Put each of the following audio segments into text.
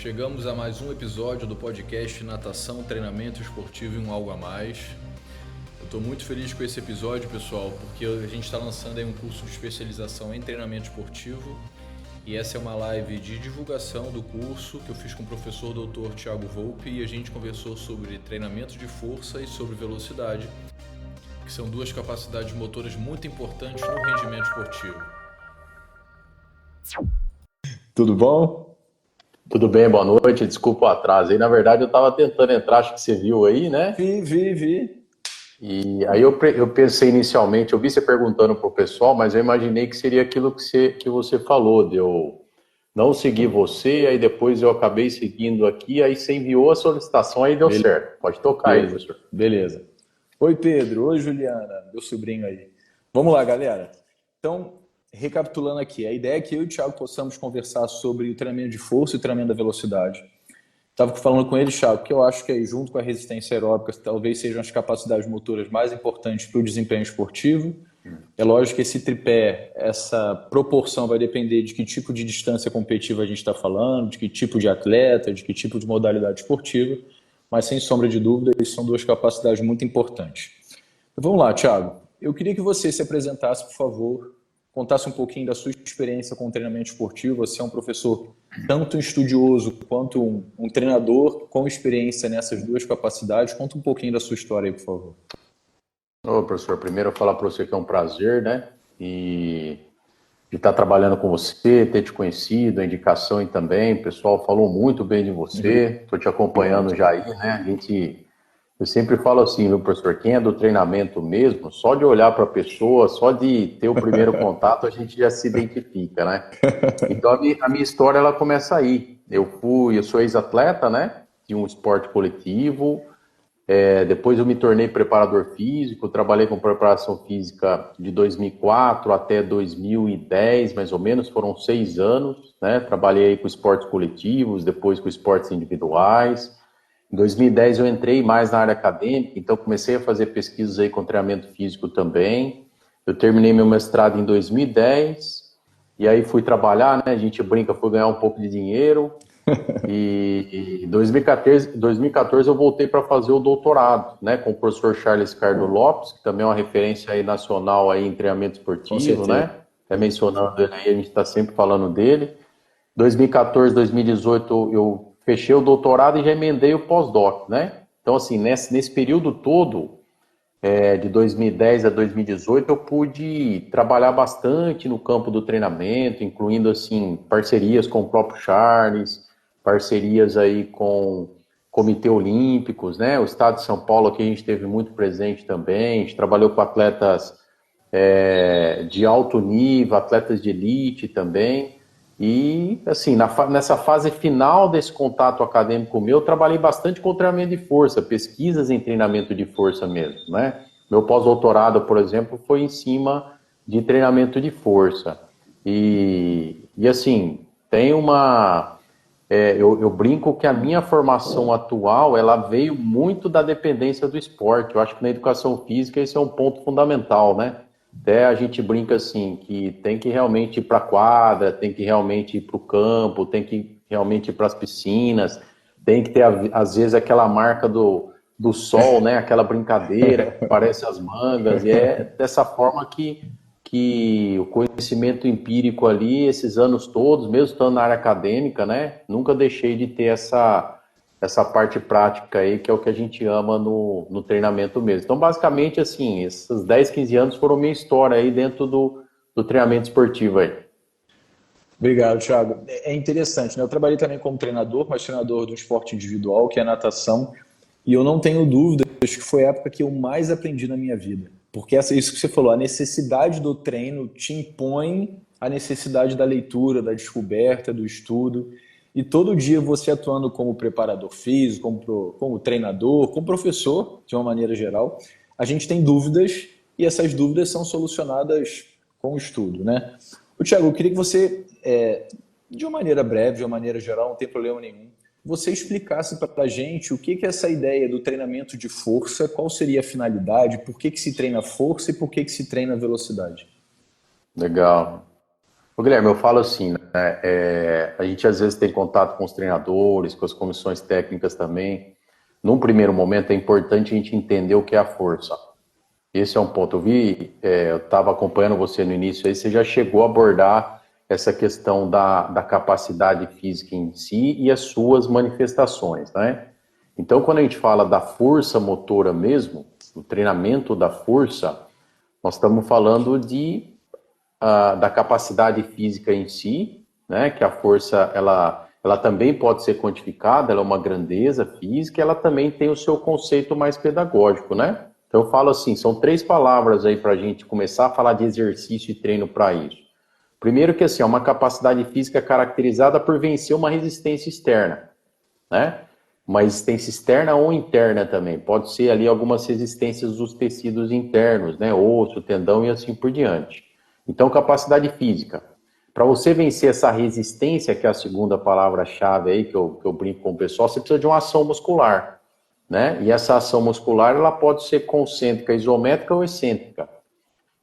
Chegamos a mais um episódio do podcast Natação, Treinamento Esportivo e um Algo a Mais. Eu estou muito feliz com esse episódio, pessoal, porque a gente está lançando aí um curso de especialização em treinamento esportivo e essa é uma live de divulgação do curso que eu fiz com o professor Dr. Thiago Volpe e a gente conversou sobre treinamento de força e sobre velocidade, que são duas capacidades motoras muito importantes no rendimento esportivo. Tudo bom? Tudo bem, boa noite. Desculpa o atraso aí. Na verdade, eu estava tentando entrar, acho que você viu aí, né? Vi. E aí eu pensei inicialmente, eu vi você perguntando pro pessoal, mas eu imaginei que seria aquilo que você falou, de eu não seguir você, aí depois eu acabei seguindo aqui, aí você enviou a solicitação, aí deu certo. Pode tocar aí, professor. Beleza. Oi, Pedro. Oi, Juliana, meu sobrinho aí. Vamos lá, galera. Então, recapitulando aqui, a ideia é que eu e o Thiago possamos conversar sobre o treinamento de força e o treinamento da velocidade. Estava falando com ele, Thiago, que eu acho que aí, junto com a resistência aeróbica, talvez sejam as capacidades motoras mais importantes para o desempenho esportivo. É lógico que esse tripé, essa proporção vai depender de que tipo de distância competitiva a gente está falando, de que tipo de atleta, de que tipo de modalidade esportiva, mas sem sombra de dúvida, isso são duas capacidades muito importantes. Vamos lá, Thiago. Eu queria que você se apresentasse, por favor, contasse um pouquinho da sua experiência com o treinamento esportivo. Você é um professor tanto estudioso quanto um treinador com experiência nessas duas capacidades. Conta um pouquinho da sua história aí, por favor. Ô, professor, primeiro eu falar para você que é um prazer, né? E de estar trabalhando com você, ter te conhecido, a indicação aí também. O pessoal falou muito bem de você. Estou te acompanhando já aí, né? Eu sempre falo assim, meu professor, quem é do treinamento mesmo, só de olhar para a pessoa, só de ter o primeiro contato, a gente já se identifica, né? Então a minha história ela começa aí. Eu sou ex-atleta, né? De um esporte coletivo. Depois eu me tornei preparador físico, trabalhei com preparação física de 2004 até 2010, mais ou menos, foram 6 anos, né? Trabalhei com esportes coletivos, depois com esportes individuais. Em 2010 eu entrei mais na área acadêmica, então comecei a fazer pesquisas aí com treinamento físico também. Eu terminei meu mestrado em 2010 e aí fui trabalhar, né? A gente brinca, fui ganhar um pouco de dinheiro. E em 2014 eu voltei para fazer o doutorado, né? Com o professor Charles Cardo Lopes, que também é uma referência aí nacional aí em treinamento esportivo, né? Até mencionando ele aí, a gente está sempre falando dele. 2014, 2018 eu fechei o doutorado e já emendei o pós-doc, né? Então, assim, nesse período todo, de 2010 a 2018, eu pude trabalhar bastante no campo do treinamento, incluindo, assim, parcerias com o próprio Charles, parcerias aí com Comitê Olímpicos, né? O Estado de São Paulo aqui a gente teve muito presente também, a gente trabalhou com atletas de alto nível, atletas de elite também. E, assim, nessa fase final desse contato acadêmico meu, eu trabalhei bastante com treinamento de força, pesquisas em treinamento de força mesmo, né? Meu pós-doutorado, por exemplo, foi em cima de treinamento de força. E assim, tem uma... eu brinco que a minha formação atual, ela veio muito da dependência do esporte. Eu acho que na educação física esse é um ponto fundamental, né? Até a gente brinca assim, que tem que realmente ir para a quadra, tem que realmente ir para o campo, tem que realmente ir para as piscinas, tem que ter, às vezes, aquela marca do sol, né? Aquela brincadeira que parece as mangas, e é dessa forma que o conhecimento empírico ali, esses anos todos, mesmo estando na área acadêmica, né? Nunca deixei de ter essa parte prática aí, que é o que a gente ama no treinamento mesmo. Então, basicamente, assim, esses 10, 15 anos foram minha história aí dentro do treinamento esportivo aí. Obrigado, Thiago. É interessante, né? Eu trabalhei também como treinador, mas treinador do esporte individual, que é a natação, e eu não tenho dúvidas que foi a época que eu mais aprendi na minha vida. Porque isso que você falou, a necessidade do treino te impõe a necessidade da leitura, da descoberta, do estudo. E todo dia você atuando como preparador físico, como treinador, como professor, de uma maneira geral, a gente tem dúvidas e essas dúvidas são solucionadas com o estudo, né? O Thiago, eu queria que você, de uma maneira breve, de uma maneira geral, não tem problema nenhum, você explicasse para a gente o que é essa ideia do treinamento de força, qual seria a finalidade, por que se treina força e por que se treina velocidade. Legal. Ô, Guilherme, eu falo assim, A gente às vezes tem contato com os treinadores, com as comissões técnicas também. Num primeiro momento é importante a gente entender o que é a força. Esse é um ponto. Eu estava acompanhando você no início aí, você já chegou a abordar essa questão da capacidade física em si e as suas manifestações, né? Então, quando a gente fala da força motora mesmo, o treinamento da força, nós estamos falando da capacidade física em si, né? Que a força, ela também pode ser quantificada, ela é uma grandeza física, ela também tem o seu conceito mais pedagógico, né? Então eu falo assim, são 3 palavras aí para a gente começar a falar de exercício e treino para isso. Primeiro que assim, é uma capacidade física caracterizada por vencer uma resistência externa, né? Uma resistência externa ou interna também. Pode ser ali algumas resistências dos tecidos internos, né? Osso, tendão e assim por diante. Então, capacidade física. Para você vencer essa resistência, que é a segunda palavra-chave aí que eu brinco com o pessoal, você precisa de uma ação muscular, né? E essa ação muscular, ela pode ser concêntrica, isométrica ou excêntrica.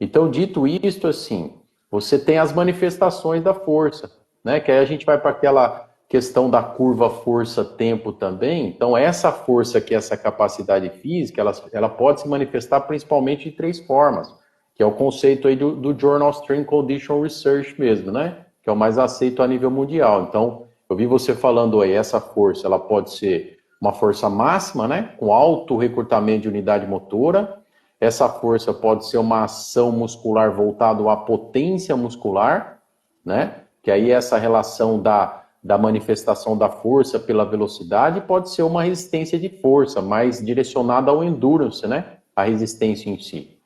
Então, dito isto, assim, você tem as manifestações da força, né? Que aí a gente vai para aquela questão da curva força-tempo também. Então, essa força aqui, essa capacidade física, ela pode se manifestar principalmente de 3 formas, que é o conceito aí do Journal of Strength Condition Research mesmo, né? Que é o mais aceito a nível mundial. Então, eu vi você falando aí, essa força, ela pode ser uma força máxima, né? Com alto recrutamento de unidade motora. Essa força pode ser uma ação muscular voltada à potência muscular, né? Que aí essa relação da manifestação da força pela velocidade pode ser uma resistência de força, mais direcionada ao endurance, né? A resistência em si.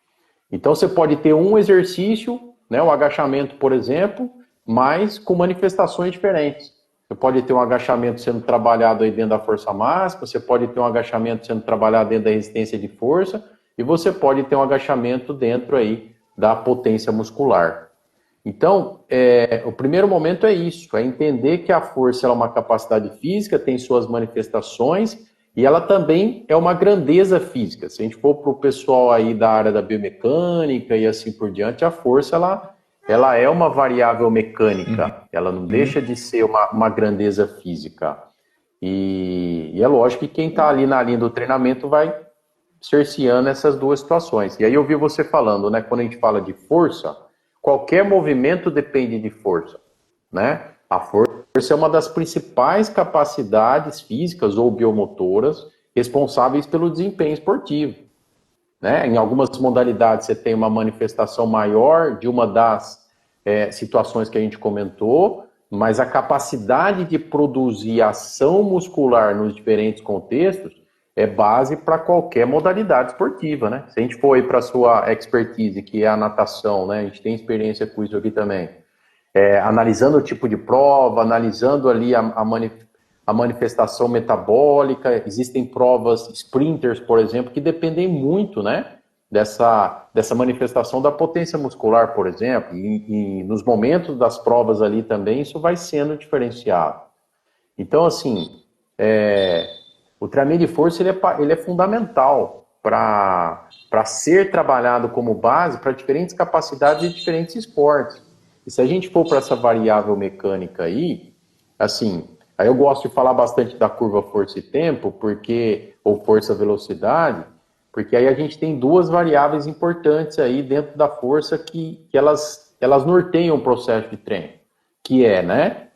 Então, você pode ter um exercício, né, o agachamento, por exemplo, mas com manifestações diferentes. Você pode ter um agachamento sendo trabalhado aí dentro da força máxima, você pode ter um agachamento sendo trabalhado dentro da resistência de força, e você pode ter um agachamento dentro aí da potência muscular. Então, o primeiro momento é isso, é entender que a força ela é uma capacidade física, tem suas manifestações, e ela também é uma grandeza física. Se a gente for para o pessoal aí da área da biomecânica e assim por diante, a força ela é uma variável mecânica, ela não deixa de ser uma grandeza física. E é lógico que quem está ali na linha do treinamento vai cerceando essas 2 situações. E aí eu vi você falando, né, quando a gente fala de força, qualquer movimento depende de força, né? A força é uma das principais capacidades físicas ou biomotoras responsáveis pelo desempenho esportivo, né? Em algumas modalidades você tem uma manifestação maior de uma das situações que a gente comentou, mas a capacidade de produzir ação muscular nos diferentes contextos é base para qualquer modalidade esportiva, né? Se a gente for aí para a sua expertise, que é a natação, né? A gente tem experiência com isso aqui também. Analisando o tipo de prova, analisando ali a manifestação metabólica, existem provas sprinters, por exemplo, que dependem muito, né, dessa manifestação da potência muscular, por exemplo, e nos momentos das provas ali também isso vai sendo diferenciado. Então, assim, o treinamento de força ele é fundamental para ser trabalhado como base para diferentes capacidades e diferentes esportes. E se a gente for para essa variável mecânica aí, assim, aí eu gosto de falar bastante da curva força e tempo, ou força-velocidade, porque aí a gente tem 2 variáveis importantes aí dentro da força que elas norteiam o processo de treino, que é, né,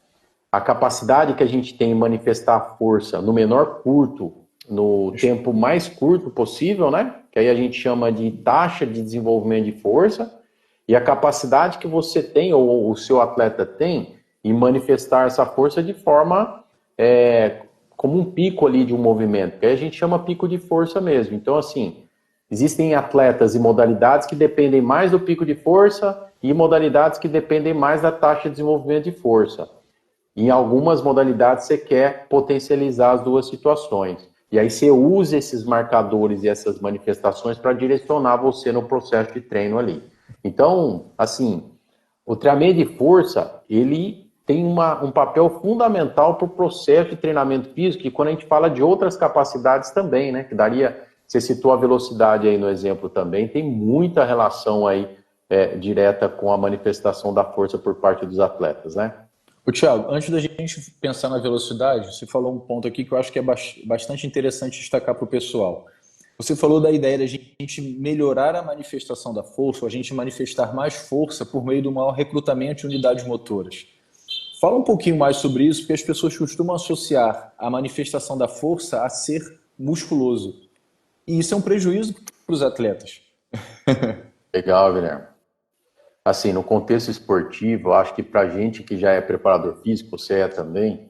a capacidade que a gente tem em manifestar a força no menor curto, no tempo mais curto possível, né, que aí a gente chama de taxa de desenvolvimento de força, e a capacidade que você tem, ou o seu atleta tem, em manifestar essa força de forma como um pico ali de um movimento, que aí a gente chama pico de força mesmo. Então, assim, existem atletas e modalidades que dependem mais do pico de força e modalidades que dependem mais da taxa de desenvolvimento de força. Em algumas modalidades você quer potencializar as 2 situações. E aí você usa esses marcadores e essas manifestações para direcionar você no processo de treino ali. Então, assim, o treinamento de força, ele tem um papel fundamental para o processo de treinamento físico, e quando a gente fala de outras capacidades também, né, que daria, você citou a velocidade aí no exemplo também, tem muita relação aí direta com a manifestação da força por parte dos atletas, né? Ô, Thiago, antes da gente pensar na velocidade, você falou um ponto aqui que eu acho que é bastante interessante destacar para o pessoal. Você falou da ideia da gente melhorar a manifestação da força, ou a gente manifestar mais força por meio do maior recrutamento de unidades motoras. Fala um pouquinho mais sobre isso, porque as pessoas costumam associar a manifestação da força a ser musculoso. E isso é um prejuízo para os atletas. Legal, Guilherme. Assim, no contexto esportivo, eu acho que pra gente que já é preparador físico, você é também,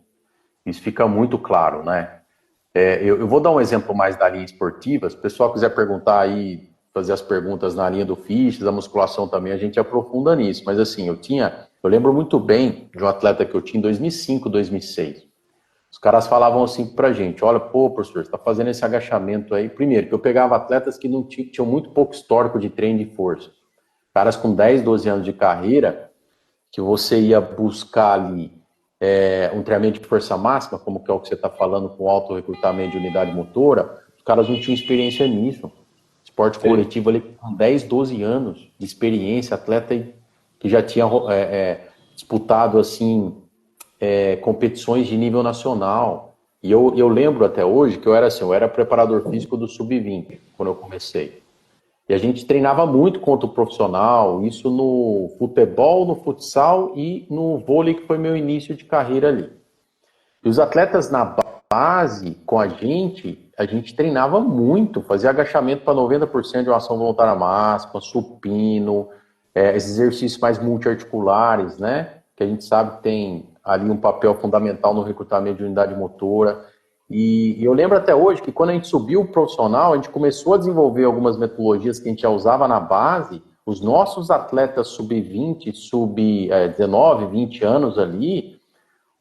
isso fica muito claro, né? Eu vou dar um exemplo mais da linha esportiva. Se o pessoal quiser perguntar aí, fazer as perguntas na linha do fitness, da musculação também, a gente aprofunda nisso. Mas assim, eu lembro muito bem de um atleta que eu tinha em 2005, 2006. Os caras falavam assim pra gente, olha, pô, professor, você tá fazendo esse agachamento aí. Primeiro, que eu pegava atletas que não tinham muito pouco histórico de treino de força. Caras com 10, 12 anos de carreira, que você ia buscar ali um treinamento de força máxima, como que é o que você está falando com alto recrutamento de unidade motora, os caras não tinham experiência nisso. Esporte coletivo ali com 10, 12 anos de experiência, atleta que já tinha disputado assim competições de nível nacional. E eu lembro até hoje que eu era preparador físico do Sub-20, quando eu comecei. E a gente treinava muito contra o profissional, isso no futebol, no futsal e no vôlei, que foi meu início de carreira ali. E os atletas na base, com a gente treinava muito, fazia agachamento para 90% de uma ação voluntária máxima, supino, esses exercícios mais multiarticulares, né? Que a gente sabe que tem ali um papel fundamental no recrutamento de unidade motora. E eu lembro até hoje que quando a gente subiu o profissional, a gente começou a desenvolver algumas metodologias que a gente já usava na base. Os nossos atletas sub-20, sub-19, 20 anos ali,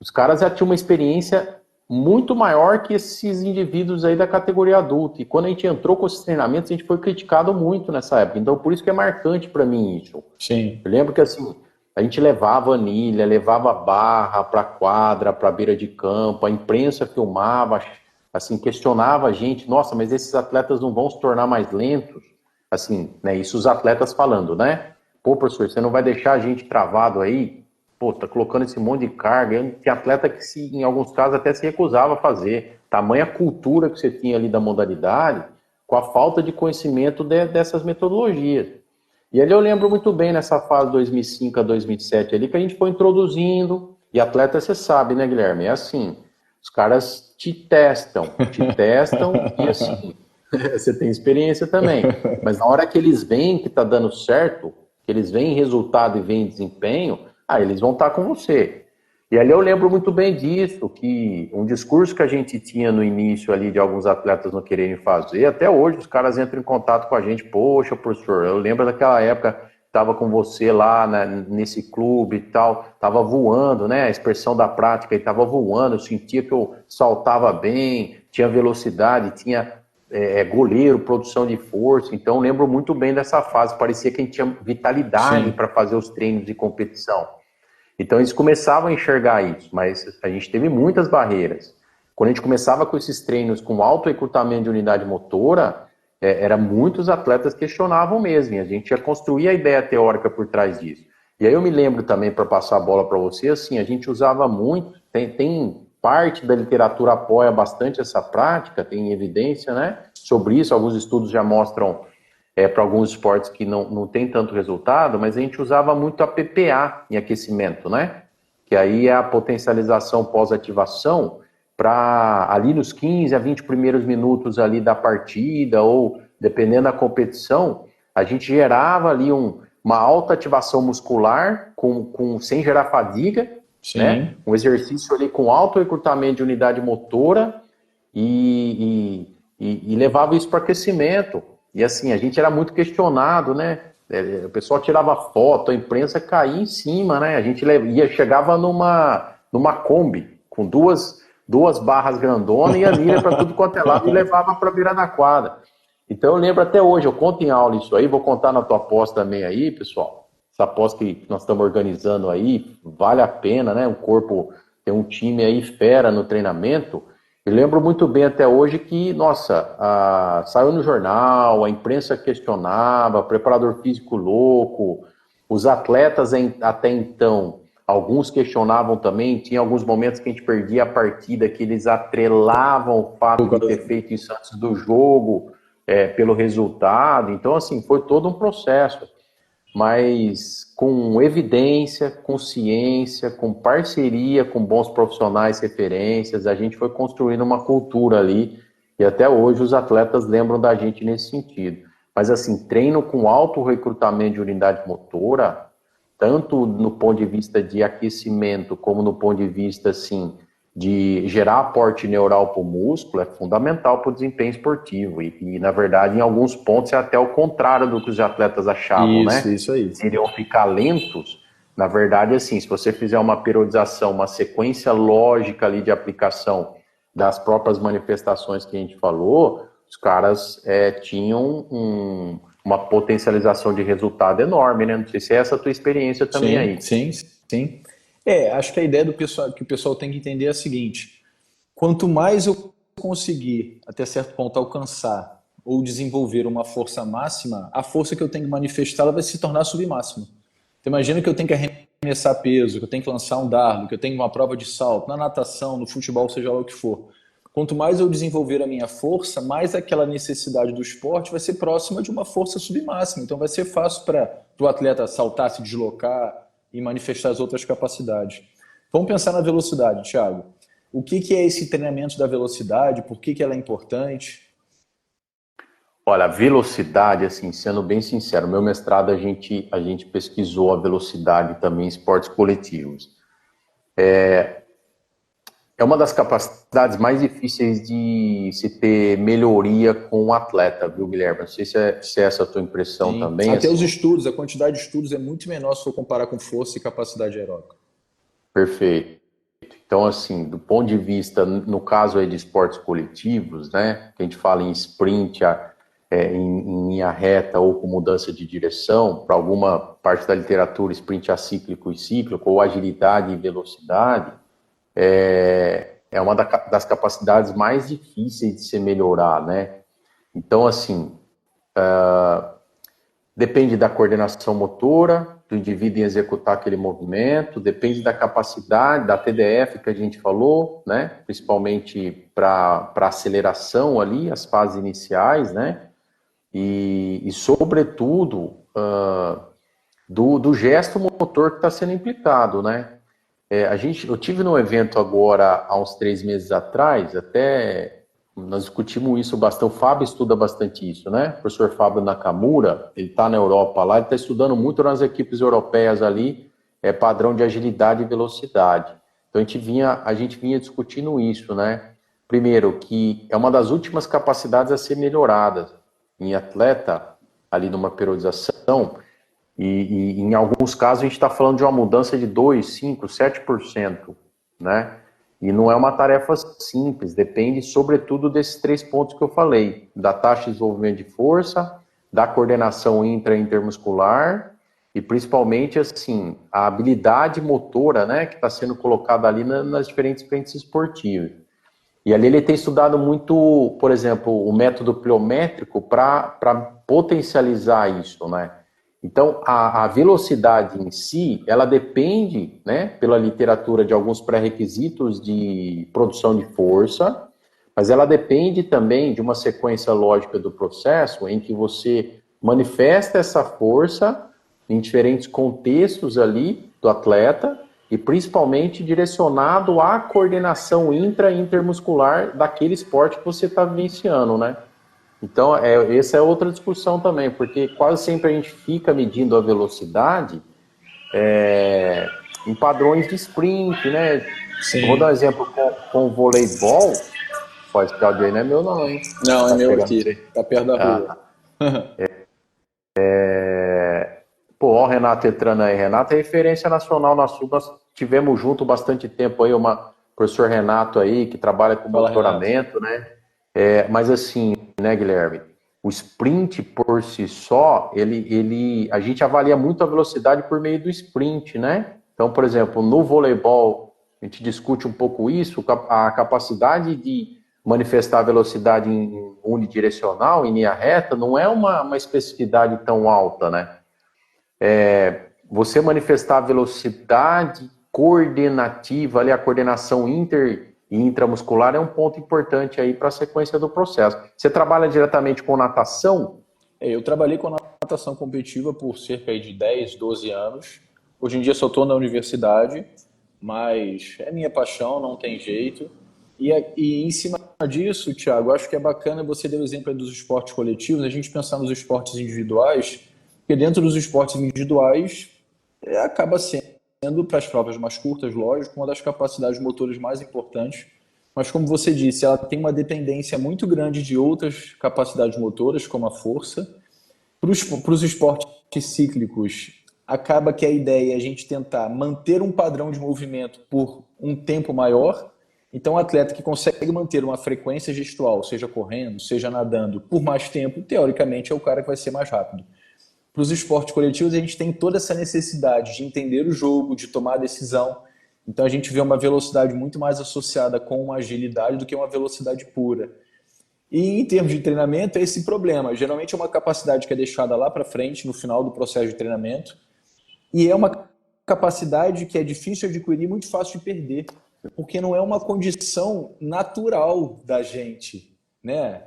os caras já tinham uma experiência muito maior que esses indivíduos aí da categoria adulta. E quando a gente entrou com esses treinamentos, a gente foi criticado muito nessa época. Então, por isso que é marcante para mim isso. Sim. Eu lembro que assim, a gente levava anilha, levava barra para quadra, para beira de campo, a imprensa filmava, assim, questionava a gente, nossa, mas esses atletas não vão se tornar mais lentos? Assim, né, isso os atletas falando, né? Pô, professor, você não vai deixar a gente travado aí? Pô, tá colocando esse monte de carga. Tem atleta que, em alguns casos, até se recusava a fazer. Tamanha cultura que você tinha ali da modalidade, com a falta de conhecimento dessas metodologias. E ali eu lembro muito bem nessa fase 2005 a 2007 ali, que a gente foi introduzindo, e atleta você sabe, né, Guilherme? É assim, os caras te testam e assim, você tem experiência também. Mas na hora que eles veem que tá dando certo, que eles veem resultado e veem desempenho, aí eles vão estar com você. E ali eu lembro muito bem disso, que um discurso que a gente tinha no início ali de alguns atletas não quererem fazer, até hoje os caras entram em contato com a gente, poxa, professor, eu lembro daquela época, estava com você lá nesse clube e tal, estava voando, né, a expressão da prática, estava voando, eu sentia que eu saltava bem, tinha velocidade, tinha goleiro, produção de força, então eu lembro muito bem dessa fase, parecia que a gente tinha vitalidade para fazer os treinos de competição. Então eles começavam a enxergar isso, mas a gente teve muitas barreiras. Quando a gente começava com esses treinos com alto recrutamento de unidade motora, era muitos atletas questionavam mesmo, e a gente ia construir a ideia teórica por trás disso. E aí eu me lembro também, para passar a bola para você, assim, a gente usava muito, tem parte da literatura apoia bastante essa prática, tem evidência, né, sobre isso, alguns estudos já mostram para alguns esportes que não tem tanto resultado, mas a gente usava muito a PPA em aquecimento, né? Que aí é a potencialização pós-ativação para ali nos 15 a 20 primeiros minutos ali da partida ou dependendo da competição, a gente gerava ali uma alta ativação muscular sem gerar fadiga, né? Um exercício ali com alto recrutamento de unidade motora e levava isso para aquecimento. E assim, a gente era muito questionado, né? O pessoal tirava foto, a imprensa caía em cima, né? A gente chegava numa Kombi, com duas barras grandonas e anilha para tudo quanto é lado e levava para a beira da quadra. Então eu lembro até hoje, eu conto em aula isso aí, vou contar na tua pós também aí, pessoal. Essa pós que nós estamos organizando aí, vale a pena, né? Tem um time aí fera no treinamento. Eu lembro muito bem até hoje que, nossa, saiu no jornal, a imprensa questionava, preparador físico louco, os atletas até então Alguns questionavam também, tinha alguns momentos que a gente perdia a partida, que eles atrelavam o fato de ter feito isso antes do jogo, pelo resultado. Então, assim, foi todo um processo. Mas com evidência, com ciência, com parceria com bons profissionais, referências, a gente foi construindo uma cultura ali, e até hoje os atletas lembram da gente nesse sentido. Mas assim, treino com alto recrutamento de unidade motora, tanto no ponto de vista de aquecimento, como no ponto de vista, assim, de gerar aporte neural para o músculo, é fundamental para o desempenho esportivo. E, na verdade, em alguns pontos é até o contrário do que os atletas achavam, né? Isso aí. Se iriam ficar lentos. Na verdade, assim, se você fizer uma periodização, uma sequência lógica ali de aplicação das próprias manifestações que a gente falou, os caras tinham uma potencialização de resultado enorme, né? Não sei se é essa a tua experiência também aí. Sim. Acho que a ideia do pessoal, que o pessoal tem que entender é a seguinte: quanto mais eu conseguir, até certo ponto, alcançar ou desenvolver uma força máxima, a força que eu tenho que manifestar ela vai se tornar submáxima. Então, imagina que eu tenho que arremessar peso, que eu tenho que lançar um dardo, que eu tenho uma prova de salto, na natação, no futebol, seja lá o que for. Quanto mais eu desenvolver a minha força, mais aquela necessidade do esporte vai ser próxima de uma força submáxima. Então vai ser fácil para o atleta saltar, se deslocar e manifestar as outras capacidades. Vamos pensar na velocidade, Thiago. O que é esse treinamento da velocidade? Por que ela é importante? Olha, a velocidade, assim, sendo bem sincero, meu mestrado a gente pesquisou a velocidade também em esportes coletivos. É uma das capacidades mais difíceis de se ter melhoria com o atleta, viu, Guilherme? Não sei se é essa a tua impressão. Sim. Também. Até assim. Os estudos, a quantidade de estudos é muito menor se for comparar com força e capacidade aeróbica. Perfeito. Então, assim, do ponto de vista, no caso aí de esportes coletivos, né, que a gente fala em sprint, em linha reta ou com mudança de direção, para alguma parte da literatura, sprint acíclico e cíclico, ou agilidade e velocidade, é uma das capacidades mais difíceis de se melhorar, né? Então, assim, depende da coordenação motora, do indivíduo em executar aquele movimento, depende da capacidade, da TDF que a gente falou, né? Principalmente para aceleração ali, as fases iniciais, né? E sobretudo, do gesto motor que está sendo implicado, né? Eu tive num evento agora, há uns 3 meses atrás, até nós discutimos isso bastante, o Fábio estuda bastante isso, né? O professor Fábio Nakamura, ele está na Europa lá, ele está estudando muito nas equipes europeias ali, padrão de agilidade e velocidade. Então a gente vinha discutindo isso, né? Primeiro, que é uma das últimas capacidades a ser melhoradas em atleta, ali numa periodização, e em alguns casos a gente está falando de uma mudança de 2%, 5%, 7%, né? E não é uma tarefa simples, depende sobretudo desses 3 pontos que eu falei, da taxa de desenvolvimento de força, da coordenação intermuscular e principalmente, assim, a habilidade motora, né, que está sendo colocada ali nas diferentes frentes esportivas. E ali ele tem estudado muito, por exemplo, o método pliométrico para potencializar isso, né? Então, a velocidade em si, ela depende, né, pela literatura, de alguns pré-requisitos de produção de força, mas ela depende também de uma sequência lógica do processo em que você manifesta essa força em diferentes contextos ali do atleta e principalmente direcionado à coordenação e intermuscular daquele esporte que você está vivenciando, né? Então, essa é outra discussão também, porque quase sempre a gente fica medindo a velocidade em padrões de sprint, né? Sim. Vou dar um exemplo com o voleibol. Pode ficar de aí, não é meu não, hein? Não, é meu aqui, tá perto da rua. Pô, ó o Renato entrando aí. Renato é referência nacional na Sul. Nós tivemos junto bastante tempo aí, professor Renato aí, que trabalha com monitoramento, né? Mas assim, né, Guilherme? O sprint por si só, a gente avalia muito a velocidade por meio do sprint, né? Então, por exemplo, no voleibol, a gente discute um pouco isso, a capacidade de manifestar a velocidade em unidirecional, em linha reta, não é uma especificidade tão alta, né? você manifestar a velocidade coordenativa, ali, a coordenação inter e intramuscular é um ponto importante aí para a sequência do processo. Você trabalha diretamente com natação? Eu trabalhei com natação competitiva por cerca de 10, 12 anos. Hoje em dia só estou na universidade, mas é minha paixão, não tem jeito. E em cima disso, Thiago, acho que é bacana você dar o exemplo dos esportes coletivos, a gente pensar nos esportes individuais, porque dentro dos esportes individuais acaba sendo, para as provas mais curtas, lógico, uma das capacidades motoras mais importantes. Mas como você disse, ela tem uma dependência muito grande de outras capacidades motoras, como a força. Para os esportes cíclicos, acaba que a ideia é a gente tentar manter um padrão de movimento por um tempo maior. Então, o atleta que consegue manter uma frequência gestual, seja correndo, seja nadando, por mais tempo, teoricamente é o cara que vai ser mais rápido. Para os esportes coletivos, a gente tem toda essa necessidade de entender o jogo, de tomar a decisão. Então, a gente vê uma velocidade muito mais associada com uma agilidade do que uma velocidade pura. E em termos de treinamento, é esse problema. Geralmente é uma capacidade que é deixada lá para frente, no final do processo de treinamento, e é uma capacidade que é difícil de adquirir e muito fácil de perder, porque não é uma condição natural da gente, né?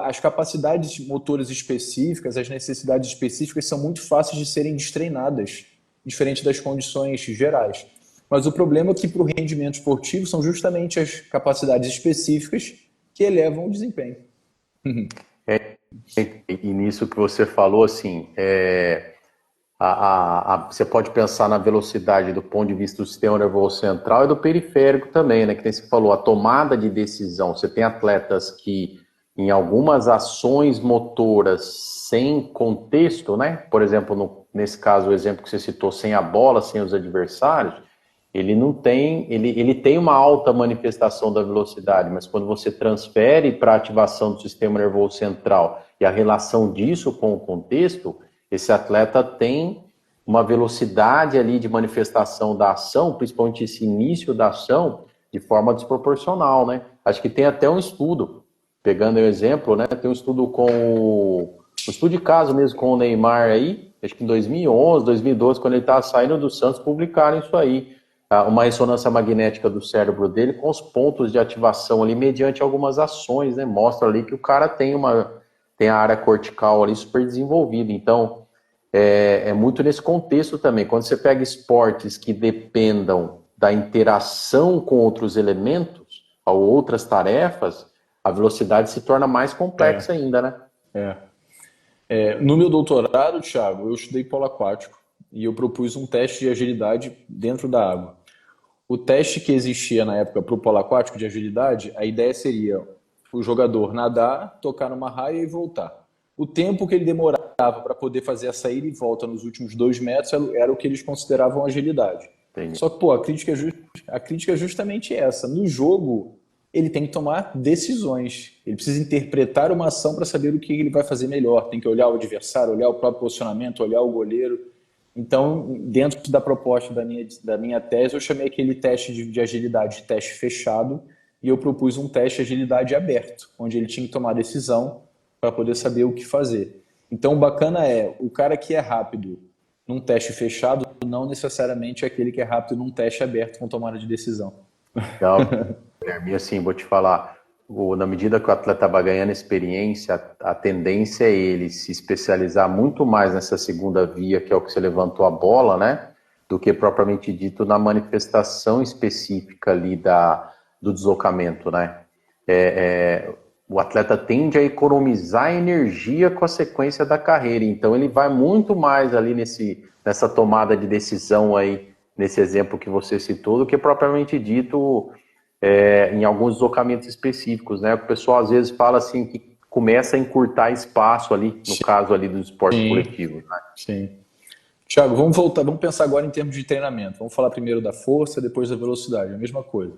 As capacidades motoras específicas, as necessidades específicas são muito fáceis de serem destreinadas, diferente das condições gerais. Mas o problema é que para o rendimento esportivo são justamente as capacidades específicas que elevam o desempenho. E nisso que você falou, assim, você pode pensar na velocidade do ponto de vista do sistema nervoso central e do periférico também, né? Que nem você falou, a tomada de decisão. Você tem atletas que, em algumas ações motoras sem contexto, né? Por exemplo, nesse caso, o exemplo que você citou, sem a bola, sem os adversários, ele tem uma alta manifestação da velocidade, mas quando você transfere para a ativação do sistema nervoso central e a relação disso com o contexto, esse atleta tem uma velocidade ali de manifestação da ação, principalmente esse início da ação, de forma desproporcional, né? Acho que tem até um estudo, pegando o exemplo, né? Tem um estudo um estudo de caso mesmo com o Neymar aí, acho que em 2011, 2012, quando ele estava saindo do Santos, publicaram isso aí, uma ressonância magnética do cérebro dele com os pontos de ativação ali mediante algumas ações, né? Mostra ali que o cara tem a área cortical ali super desenvolvida. Então, é muito nesse contexto também. Quando você pega esportes que dependam da interação com outros elementos ou outras tarefas, a velocidade se torna mais complexa ainda, né? No meu doutorado, Thiago, eu estudei polo aquático e eu propus um teste de agilidade dentro da água. O teste que existia na época para o polo aquático de agilidade, a ideia seria o jogador nadar, tocar numa raia e voltar. O tempo que ele demorava para poder fazer a saída e volta nos últimos 2 metros era o que eles consideravam agilidade. Entendi. Só que, a crítica é justamente essa. No jogo, ele tem que tomar decisões. Ele precisa interpretar uma ação para saber o que ele vai fazer melhor. Tem que olhar o adversário, olhar o próprio posicionamento, olhar o goleiro. Então, dentro da proposta da minha tese, eu chamei aquele teste de agilidade de teste fechado e eu propus um teste de agilidade aberto, onde ele tinha que tomar decisão para poder saber o que fazer. Então, o bacana é, o cara que é rápido num teste fechado não necessariamente é aquele que é rápido num teste aberto com tomada de decisão. Legal, Guilherme. E assim, vou te falar, na medida que o atleta vai ganhando experiência, a tendência é ele se especializar muito mais nessa segunda via, que é o que você levantou a bola, né? Do que propriamente dito na manifestação específica ali do deslocamento, né? O atleta tende a economizar energia com a sequência da carreira, então ele vai muito mais ali nessa tomada de decisão aí, nesse exemplo que você citou, do que propriamente dito em alguns deslocamentos específicos, né? O pessoal às vezes fala assim que começa a encurtar espaço ali, no caso ali dos esportes coletivos, né? Sim. Thiago, vamos pensar agora em termos de treinamento. Vamos falar primeiro da força, depois da velocidade, a mesma coisa.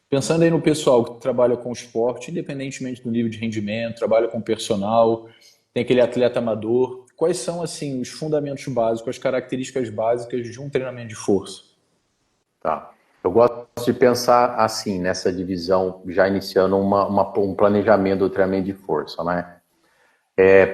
Pensando aí no pessoal que trabalha com esporte, independentemente do nível de rendimento, trabalha com personal, tem aquele atleta amador, quais são assim os fundamentos básicos, as características básicas de um treinamento de força? Tá. Eu gosto de pensar assim, nessa divisão, já iniciando um planejamento do treinamento de força, né?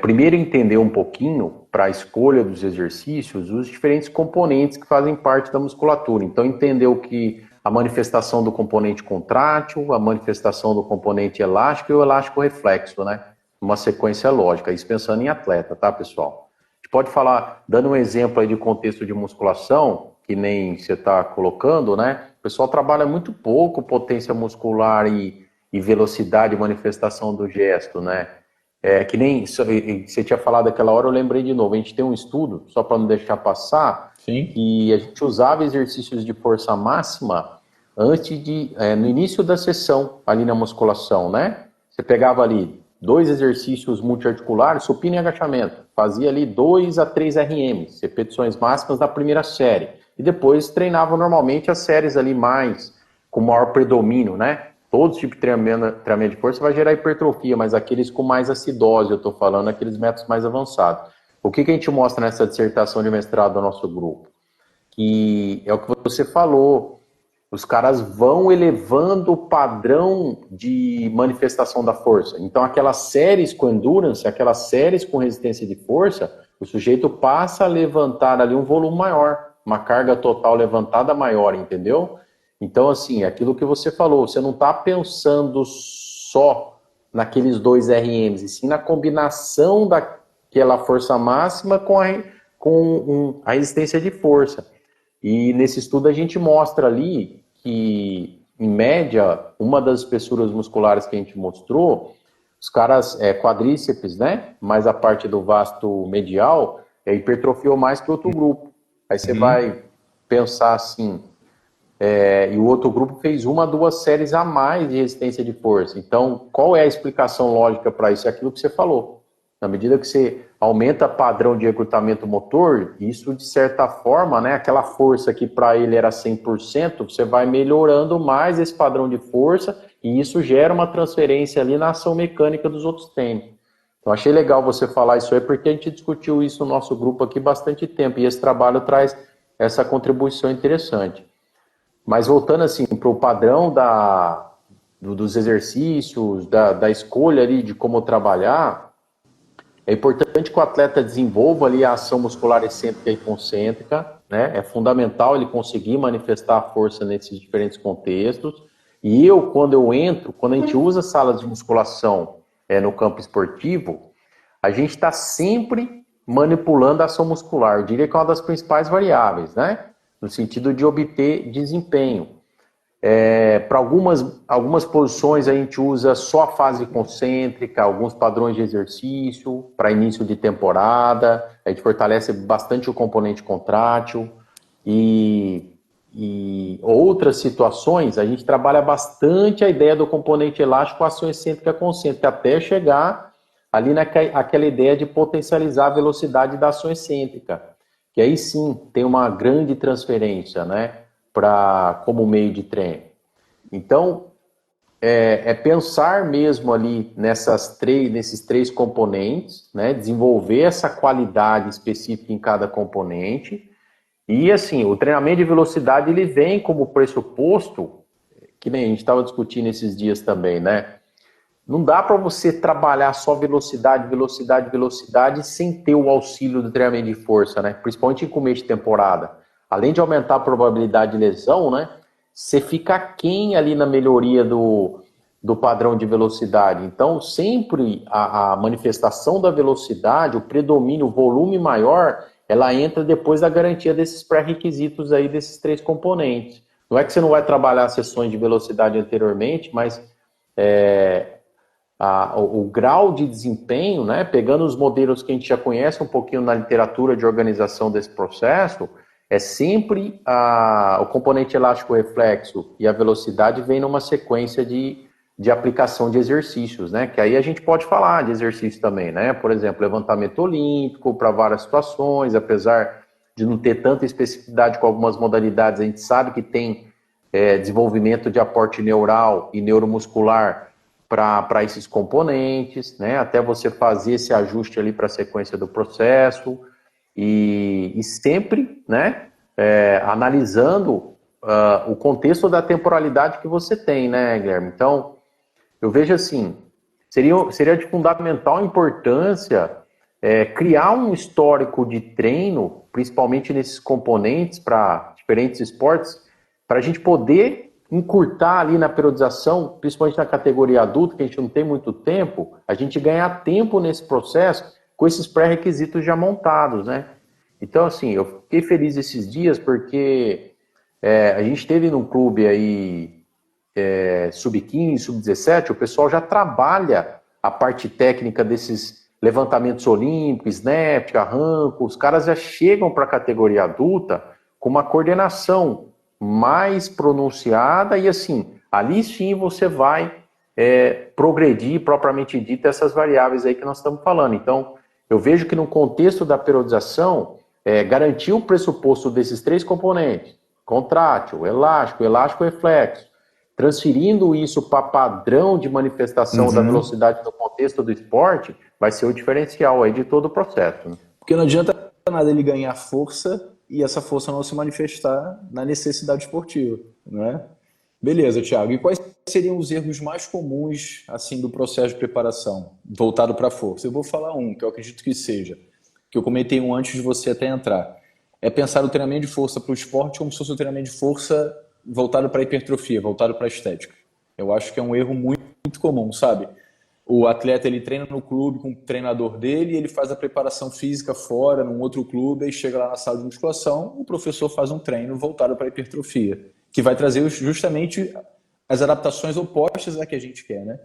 Primeiro entender um pouquinho, para a escolha dos exercícios, os diferentes componentes que fazem parte da musculatura. Então, entender o que a manifestação do componente contrátil, a manifestação do componente elástico e o elástico reflexo, né? Uma sequência lógica, isso pensando em atleta, tá, pessoal? A gente pode falar, dando um exemplo aí de contexto de musculação, que nem você está colocando, né? O pessoal trabalha muito pouco potência muscular e velocidade e manifestação do gesto, né? Que nem você tinha falado aquela hora, eu lembrei de novo. A gente tem um estudo, só para não deixar passar, Sim. que a gente usava exercícios de força máxima no início da sessão, ali na musculação, né? Você pegava ali 2 exercícios multiarticulares, supino e agachamento. Fazia ali 2 a 3 RMs, repetições máximas da primeira série. E depois treinava normalmente as séries ali mais, com maior predomínio, né? Todo tipo de treinamento de força vai gerar hipertrofia, mas aqueles com mais acidose, eu estou falando, aqueles métodos mais avançados. O que a gente mostra nessa dissertação de mestrado do nosso grupo? Que é o que você falou, os caras vão elevando o padrão de manifestação da força. Então, aquelas séries com endurance, aquelas séries com resistência de força, o sujeito passa a levantar ali um volume maior, uma carga total levantada maior, entendeu? Então, assim, aquilo que você falou, você não está pensando só naqueles 2 RMs, e sim na combinação daquela força máxima com a resistência de força. E nesse estudo a gente mostra ali que, em média, uma das espessuras musculares que a gente mostrou, os caras, quadríceps, né? Mas a parte do vasto medial, hipertrofiou mais que outro grupo. Aí você vai pensar assim... e o outro grupo fez 1 a 2 séries a mais de resistência de força. Então, qual é a explicação lógica para isso? É aquilo que você falou. Na medida que você aumenta o padrão de recrutamento motor, isso, de certa forma, né, aquela força que para ele era 100%, você vai melhorando mais esse padrão de força e isso gera uma transferência ali na ação mecânica dos outros treinos. Então, achei legal você falar isso aí, porque a gente discutiu isso no nosso grupo aqui bastante tempo e esse trabalho traz essa contribuição interessante. Mas voltando assim para o padrão dos exercícios, da escolha ali de como trabalhar, é importante que o atleta desenvolva ali a ação muscular excêntrica e concêntrica, né? É fundamental ele conseguir manifestar a força nesses diferentes contextos. E quando a gente usa salas de musculação no campo esportivo, a gente está sempre manipulando a ação muscular. Eu diria que é uma das principais variáveis, né? No sentido de obter desempenho. Para algumas posições a gente usa só a fase concêntrica, alguns padrões de exercício, para início de temporada, a gente fortalece bastante o componente contrátil e outras situações a gente trabalha bastante a ideia do componente elástico, ação excêntrica concêntrica, até chegar ali naquela ideia de potencializar a velocidade da ação excêntrica, que aí sim tem uma grande transferência, né? Como meio de treino. Então, pensar mesmo ali nesses 3 componentes, né, desenvolver essa qualidade específica em cada componente, e assim, o treinamento de velocidade ele vem como pressuposto, que nem a gente estava discutindo esses dias também, né? Não dá para você trabalhar só velocidade, velocidade, velocidade sem ter o auxílio do treinamento de força, né? Principalmente em começo de temporada. Além de aumentar a probabilidade de lesão, né? Você fica aquém ali na melhoria do padrão de velocidade. Então, sempre a manifestação da velocidade, o predomínio, o volume maior, ela entra depois da garantia desses pré-requisitos aí, desses 3 componentes. Não é que você não vai trabalhar sessões de velocidade anteriormente, mas o grau de desempenho, né? Pegando os modelos que a gente já conhece um pouquinho na literatura de organização desse processo, é sempre o componente elástico reflexo e a velocidade vem numa sequência de aplicação de exercícios, né? Que aí a gente pode falar de exercício também, né? Por exemplo, levantamento olímpico para várias situações, apesar de não ter tanta especificidade com algumas modalidades, a gente sabe que tem desenvolvimento de aporte neural e neuromuscular para esses componentes, né? Até você fazer esse ajuste ali para a sequência do processo. E sempre, né, analisando o contexto da temporalidade que você tem, né, Guilherme? Então, eu vejo assim, seria de fundamental importância criar um histórico de treino, principalmente nesses componentes para diferentes esportes, para a gente poder encurtar ali na periodização, principalmente na categoria adulta, que a gente não tem muito tempo, a gente ganhar tempo nesse processo com esses pré-requisitos já montados, né? Então, assim, eu fiquei feliz esses dias porque a gente teve num clube aí sub-15, sub-17, o pessoal já trabalha a parte técnica desses levantamentos olímpicos, snatch, arranco, os caras já chegam para a categoria adulta com uma coordenação mais pronunciada e assim, ali sim você vai progredir propriamente dito essas variáveis aí que nós estamos falando. Então, eu vejo que no contexto da periodização, garantir o pressuposto desses 3 componentes, contrátil, elástico reflexo, transferindo isso para padrão de manifestação da velocidade no contexto do esporte, vai ser o diferencial aí de todo o processo. Né? Porque não adianta nada ele ganhar força e essa força não se manifestar na necessidade esportiva, não é? Beleza, Thiago. E quais seriam os erros mais comuns assim do processo de preparação voltado para a força? Eu vou falar um, que eu acredito que seja, que eu comentei um antes de você até entrar. É pensar o treinamento de força para o esporte como se fosse um treinamento de força voltado para a hipertrofia, voltado para a estética. Eu acho que é um erro muito comum, sabe? O atleta ele treina no clube com o treinador dele e ele faz a preparação física fora, num outro clube, e chega lá na sala de musculação, o professor faz um treino voltado para a hipertrofia, que vai trazer justamente as adaptações opostas a que a gente quer, né?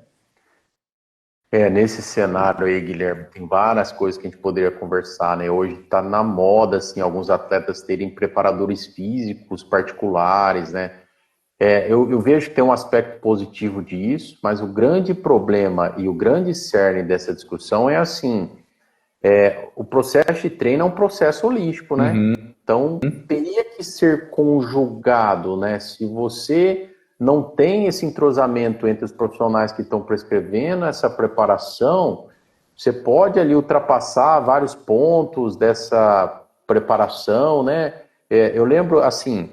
Nesse cenário aí, Guilherme, tem várias coisas que a gente poderia conversar, né? Hoje está na moda, assim, alguns atletas terem preparadores físicos particulares, né? Eu vejo que tem um aspecto positivo disso, mas o grande problema e o grande cerne dessa discussão é assim, o processo de treino é um processo holístico, né? Então, teria que ser conjugado, né? Se você não tem esse entrosamento entre os profissionais que estão prescrevendo essa preparação, você pode ali ultrapassar vários pontos dessa preparação, né? Eu lembro, assim,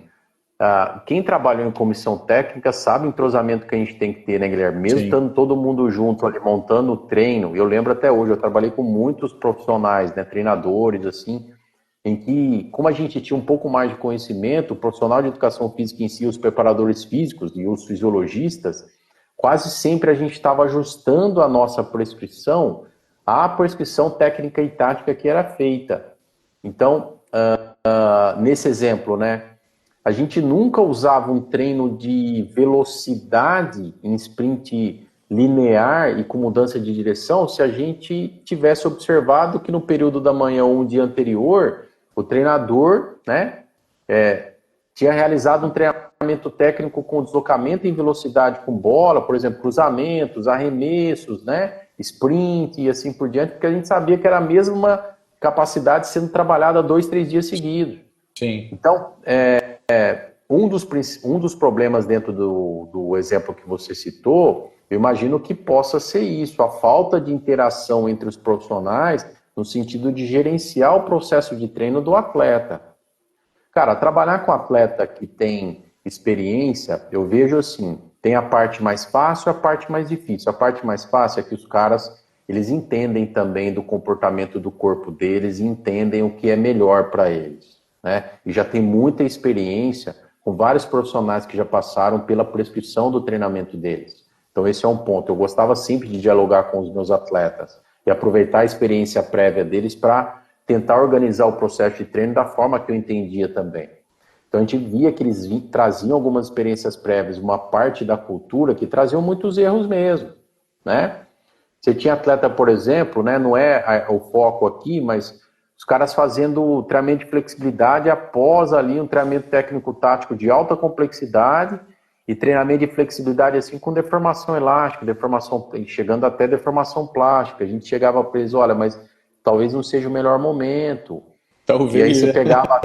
quem trabalhou em comissão técnica sabe o entrosamento que a gente tem que ter, né, Guilherme? Mesmo estando todo mundo junto ali, montando o treino, eu lembro até hoje, eu trabalhei com muitos profissionais, né, treinadores, assim, em que, como a gente tinha um pouco mais de conhecimento, o profissional de educação física em si, os preparadores físicos e os fisiologistas, quase sempre a gente estava ajustando a nossa prescrição à prescrição técnica e tática que era feita. Então, nesse exemplo, né, a gente nunca usava um treino de velocidade em sprint linear e com mudança de direção se a gente tivesse observado que no período da manhã ou um dia anterior, o treinador, né, tinha realizado um treinamento técnico com deslocamento em velocidade com bola, por exemplo, cruzamentos, arremessos, né, sprint e assim por diante, porque a gente sabia que era a mesma capacidade sendo trabalhada 2, 3 dias seguidos. Sim. Então, um dos problemas dentro do exemplo que você citou, eu imagino que possa ser isso, a falta de interação entre os profissionais no sentido de gerenciar o processo de treino do atleta. Cara, trabalhar com atleta que tem experiência, eu vejo assim, tem a parte mais fácil e a parte mais difícil. A parte mais fácil é que os caras, eles entendem também do comportamento do corpo deles e entendem o que é melhor para eles, né? E já tem muita experiência com vários profissionais que já passaram pela prescrição do treinamento deles. Então esse é um ponto. Eu gostava sempre de dialogar com os meus atletas e aproveitar a experiência prévia deles para tentar organizar o processo de treino da forma que eu entendia também. Então a gente via que eles traziam algumas experiências prévias, uma parte da cultura que traziam muitos erros mesmo, né? Você tinha atleta, por exemplo, né, não é o foco aqui, mas os caras fazendo treinamento de flexibilidade após ali um treinamento técnico-tático de alta complexidade e treinamento de flexibilidade assim com deformação elástica, deformação, chegando até deformação plástica. A gente chegava para eles, olha, mas talvez não seja o melhor momento. Talvez. E aí você pegava...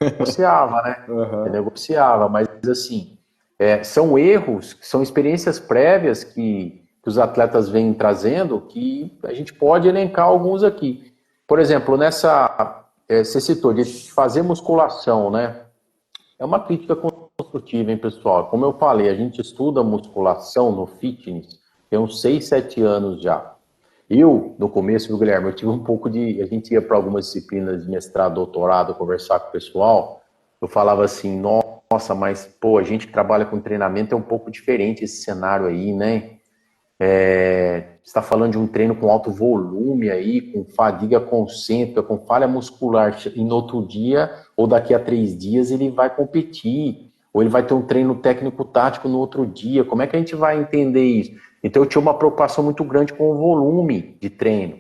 negociava, né? Uhum. Negociava, mas assim, são erros, são experiências prévias que os atletas vêm trazendo que a gente pode elencar alguns aqui. Por exemplo, você citou de fazer musculação, né? É uma crítica construtiva, hein, pessoal? Como eu falei, a gente estuda musculação no fitness tem uns 6, 7 anos já. Eu, no começo, viu, Guilherme, eu tive um pouco de... A gente ia para algumas disciplinas de mestrado, doutorado, conversar com o pessoal, eu falava assim, nossa, mas, pô, a gente que trabalha com treinamento é um pouco diferente esse cenário aí, né? Você está falando de um treino com alto volume aí, com fadiga concêntrica, com falha muscular, e no outro dia, ou daqui a 3 dias, ele vai competir, ou ele vai ter um treino técnico-tático no outro dia, como é que a gente vai entender isso? Então eu tinha uma preocupação muito grande com o volume de treino,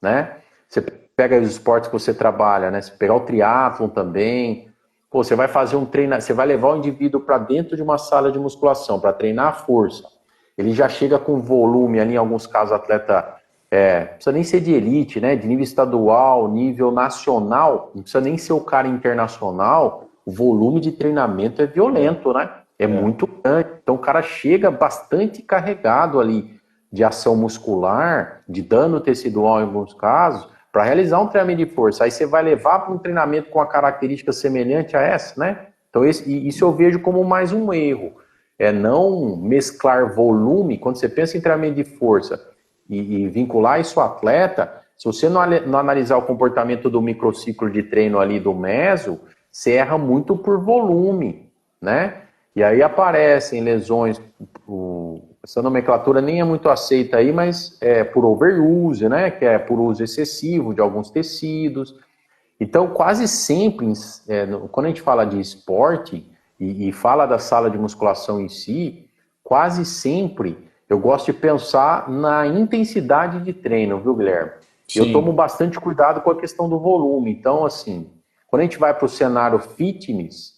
né? Você pega os esportes que você trabalha, né? Você pegar o triatlon também, pô, você vai fazer um treino, você vai levar o indivíduo para dentro de uma sala de musculação, para treinar a força. Ele já chega com volume ali, em alguns casos, atleta, não precisa nem ser de elite, né? De nível estadual, nível nacional, não precisa nem ser o cara internacional, o volume de treinamento é violento, né? É muito grande. Então o cara chega bastante carregado ali de ação muscular, de dano tecidual em alguns casos, para realizar um treinamento de força. Aí você vai levar para um treinamento com uma característica semelhante a essa, né? Então isso eu vejo como mais um erro. É não mesclar volume, quando você pensa em treinamento de força e vincular isso ao atleta, se você não analisar o comportamento do microciclo de treino ali do meso, você erra muito por volume, né? E aí aparecem lesões, essa nomenclatura nem é muito aceita aí, mas é por overuse, né? Que é por uso excessivo de alguns tecidos. Então, quase sempre, quando a gente fala de esporte e fala da sala de musculação em si, quase sempre eu gosto de pensar na intensidade de treino, viu, Guilherme? Sim. Eu tomo bastante cuidado com a questão do volume. Então, assim, quando a gente vai para o cenário fitness,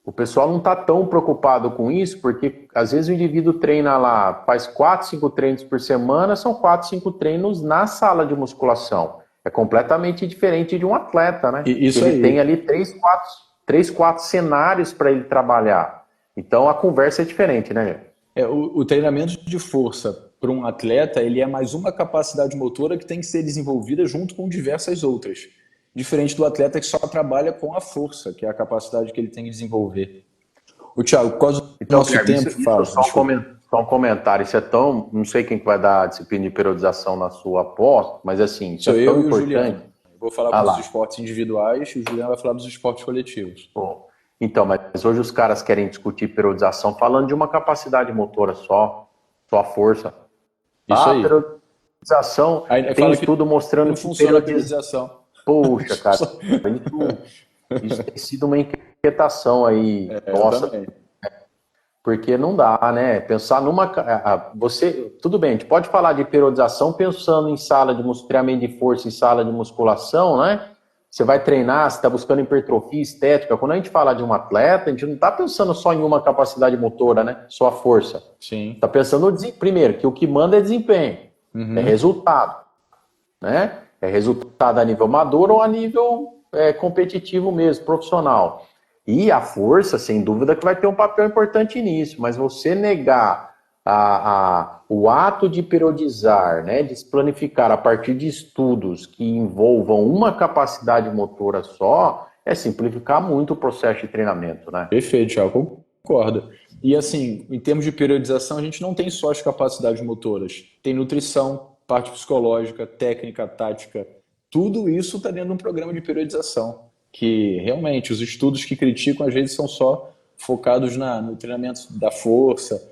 o pessoal não está tão preocupado com isso, porque às vezes o indivíduo treina lá, faz 4, 5 treinos por semana, são 4, 5 treinos na sala de musculação. É completamente diferente de um atleta, né? Isso ele aí. tem ali 3, 4 cenários para ele trabalhar. Então a conversa é diferente, né? O treinamento de força para um atleta, ele é mais uma capacidade motora que tem que ser desenvolvida junto com diversas outras. Diferente do atleta que só trabalha com a força, que é a capacidade que ele tem que desenvolver. O Thiago, por causa do nosso tempo, fala. Só um comentário, isso é tão... Não sei quem que vai dar a disciplina de periodização na sua pós, mas assim, isso é tão importante. O Juliano. Vou falar dos esportes individuais e o Juliano vai falar dos esportes coletivos. Bom, então, mas hoje os caras querem discutir periodização falando de uma capacidade motora só a força. Isso aí. Periodização, tem estudo mostrando não funciona a periodização. Poxa, cara, isso tem sido uma inquietação aí, nossa, porque não dá, né? Pensar tudo bem, a gente pode falar de periodização pensando em sala de treinamento de força, em sala de musculação, né? Você vai treinar, você está buscando hipertrofia estética. Quando a gente fala de um atleta, a gente não está pensando só em uma capacidade motora, né? Só a força. Sim. Está pensando primeiro, que o que manda é desempenho, é resultado, né? É resultado a nível amador ou a nível competitivo mesmo, profissional. E a força, sem dúvida, que vai ter um papel importante nisso, mas você negar o ato de periodizar, né, de se planificar a partir de estudos que envolvam uma capacidade motora só, é simplificar muito o processo de treinamento, né? Perfeito, Thiago, concordo. E assim, em termos de periodização, a gente não tem só as capacidades motoras, tem nutrição, parte psicológica, técnica, tática, tudo isso está dentro de um programa de periodização, que realmente os estudos que criticam às vezes são só focados no treinamento da força.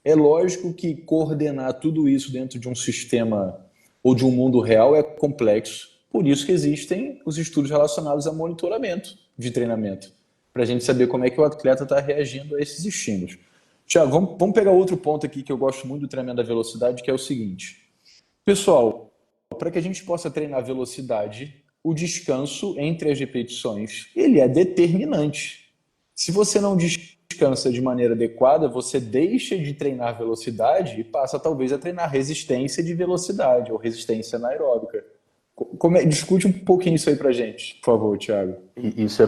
É lógico que coordenar tudo isso dentro de um sistema ou de um mundo real é complexo, por isso que existem os estudos relacionados a monitoramento de treinamento, para a gente saber como é que o atleta está reagindo a esses estímulos. Tiago, vamos pegar outro ponto aqui que eu gosto muito do treinamento da velocidade, que é o seguinte. Pessoal, para que a gente possa treinar velocidade, o descanso entre as repetições, ele é determinante. Se você não descansa de maneira adequada, você deixa de treinar velocidade e passa talvez a treinar resistência de velocidade ou resistência anaeróbica. Discute um pouquinho isso aí pra gente, por favor, Thiago. Isso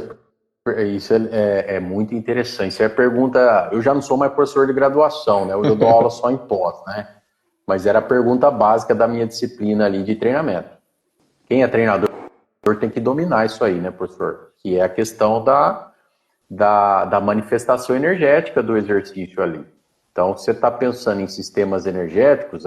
é muito interessante. Isso é pergunta... Eu já não sou mais professor de graduação, né? Hoje eu dou aula só em pós, né? Mas era a pergunta básica da minha disciplina ali de treinamento. Quem é treinador tem que dominar isso aí, né, professor? Que é a questão da manifestação energética do exercício ali. Então, você está pensando em sistemas energéticos,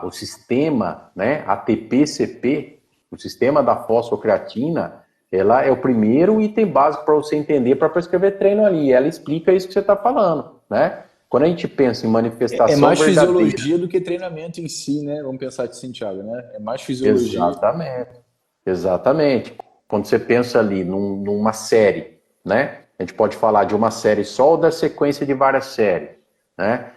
o sistema, né, ATP-CP, o sistema da fosfocreatina, ela é o primeiro item básico para você entender para prescrever treino ali. Ela explica isso que você está falando, né? Quando a gente pensa em manifestação É mais verdadeira... fisiologia do que treinamento em si, né? Vamos pensar assim, Thiago, né? É mais fisiologia. Exatamente. Exatamente. Quando você pensa ali numa série, né? A gente pode falar de uma série só ou da sequência de várias séries, né?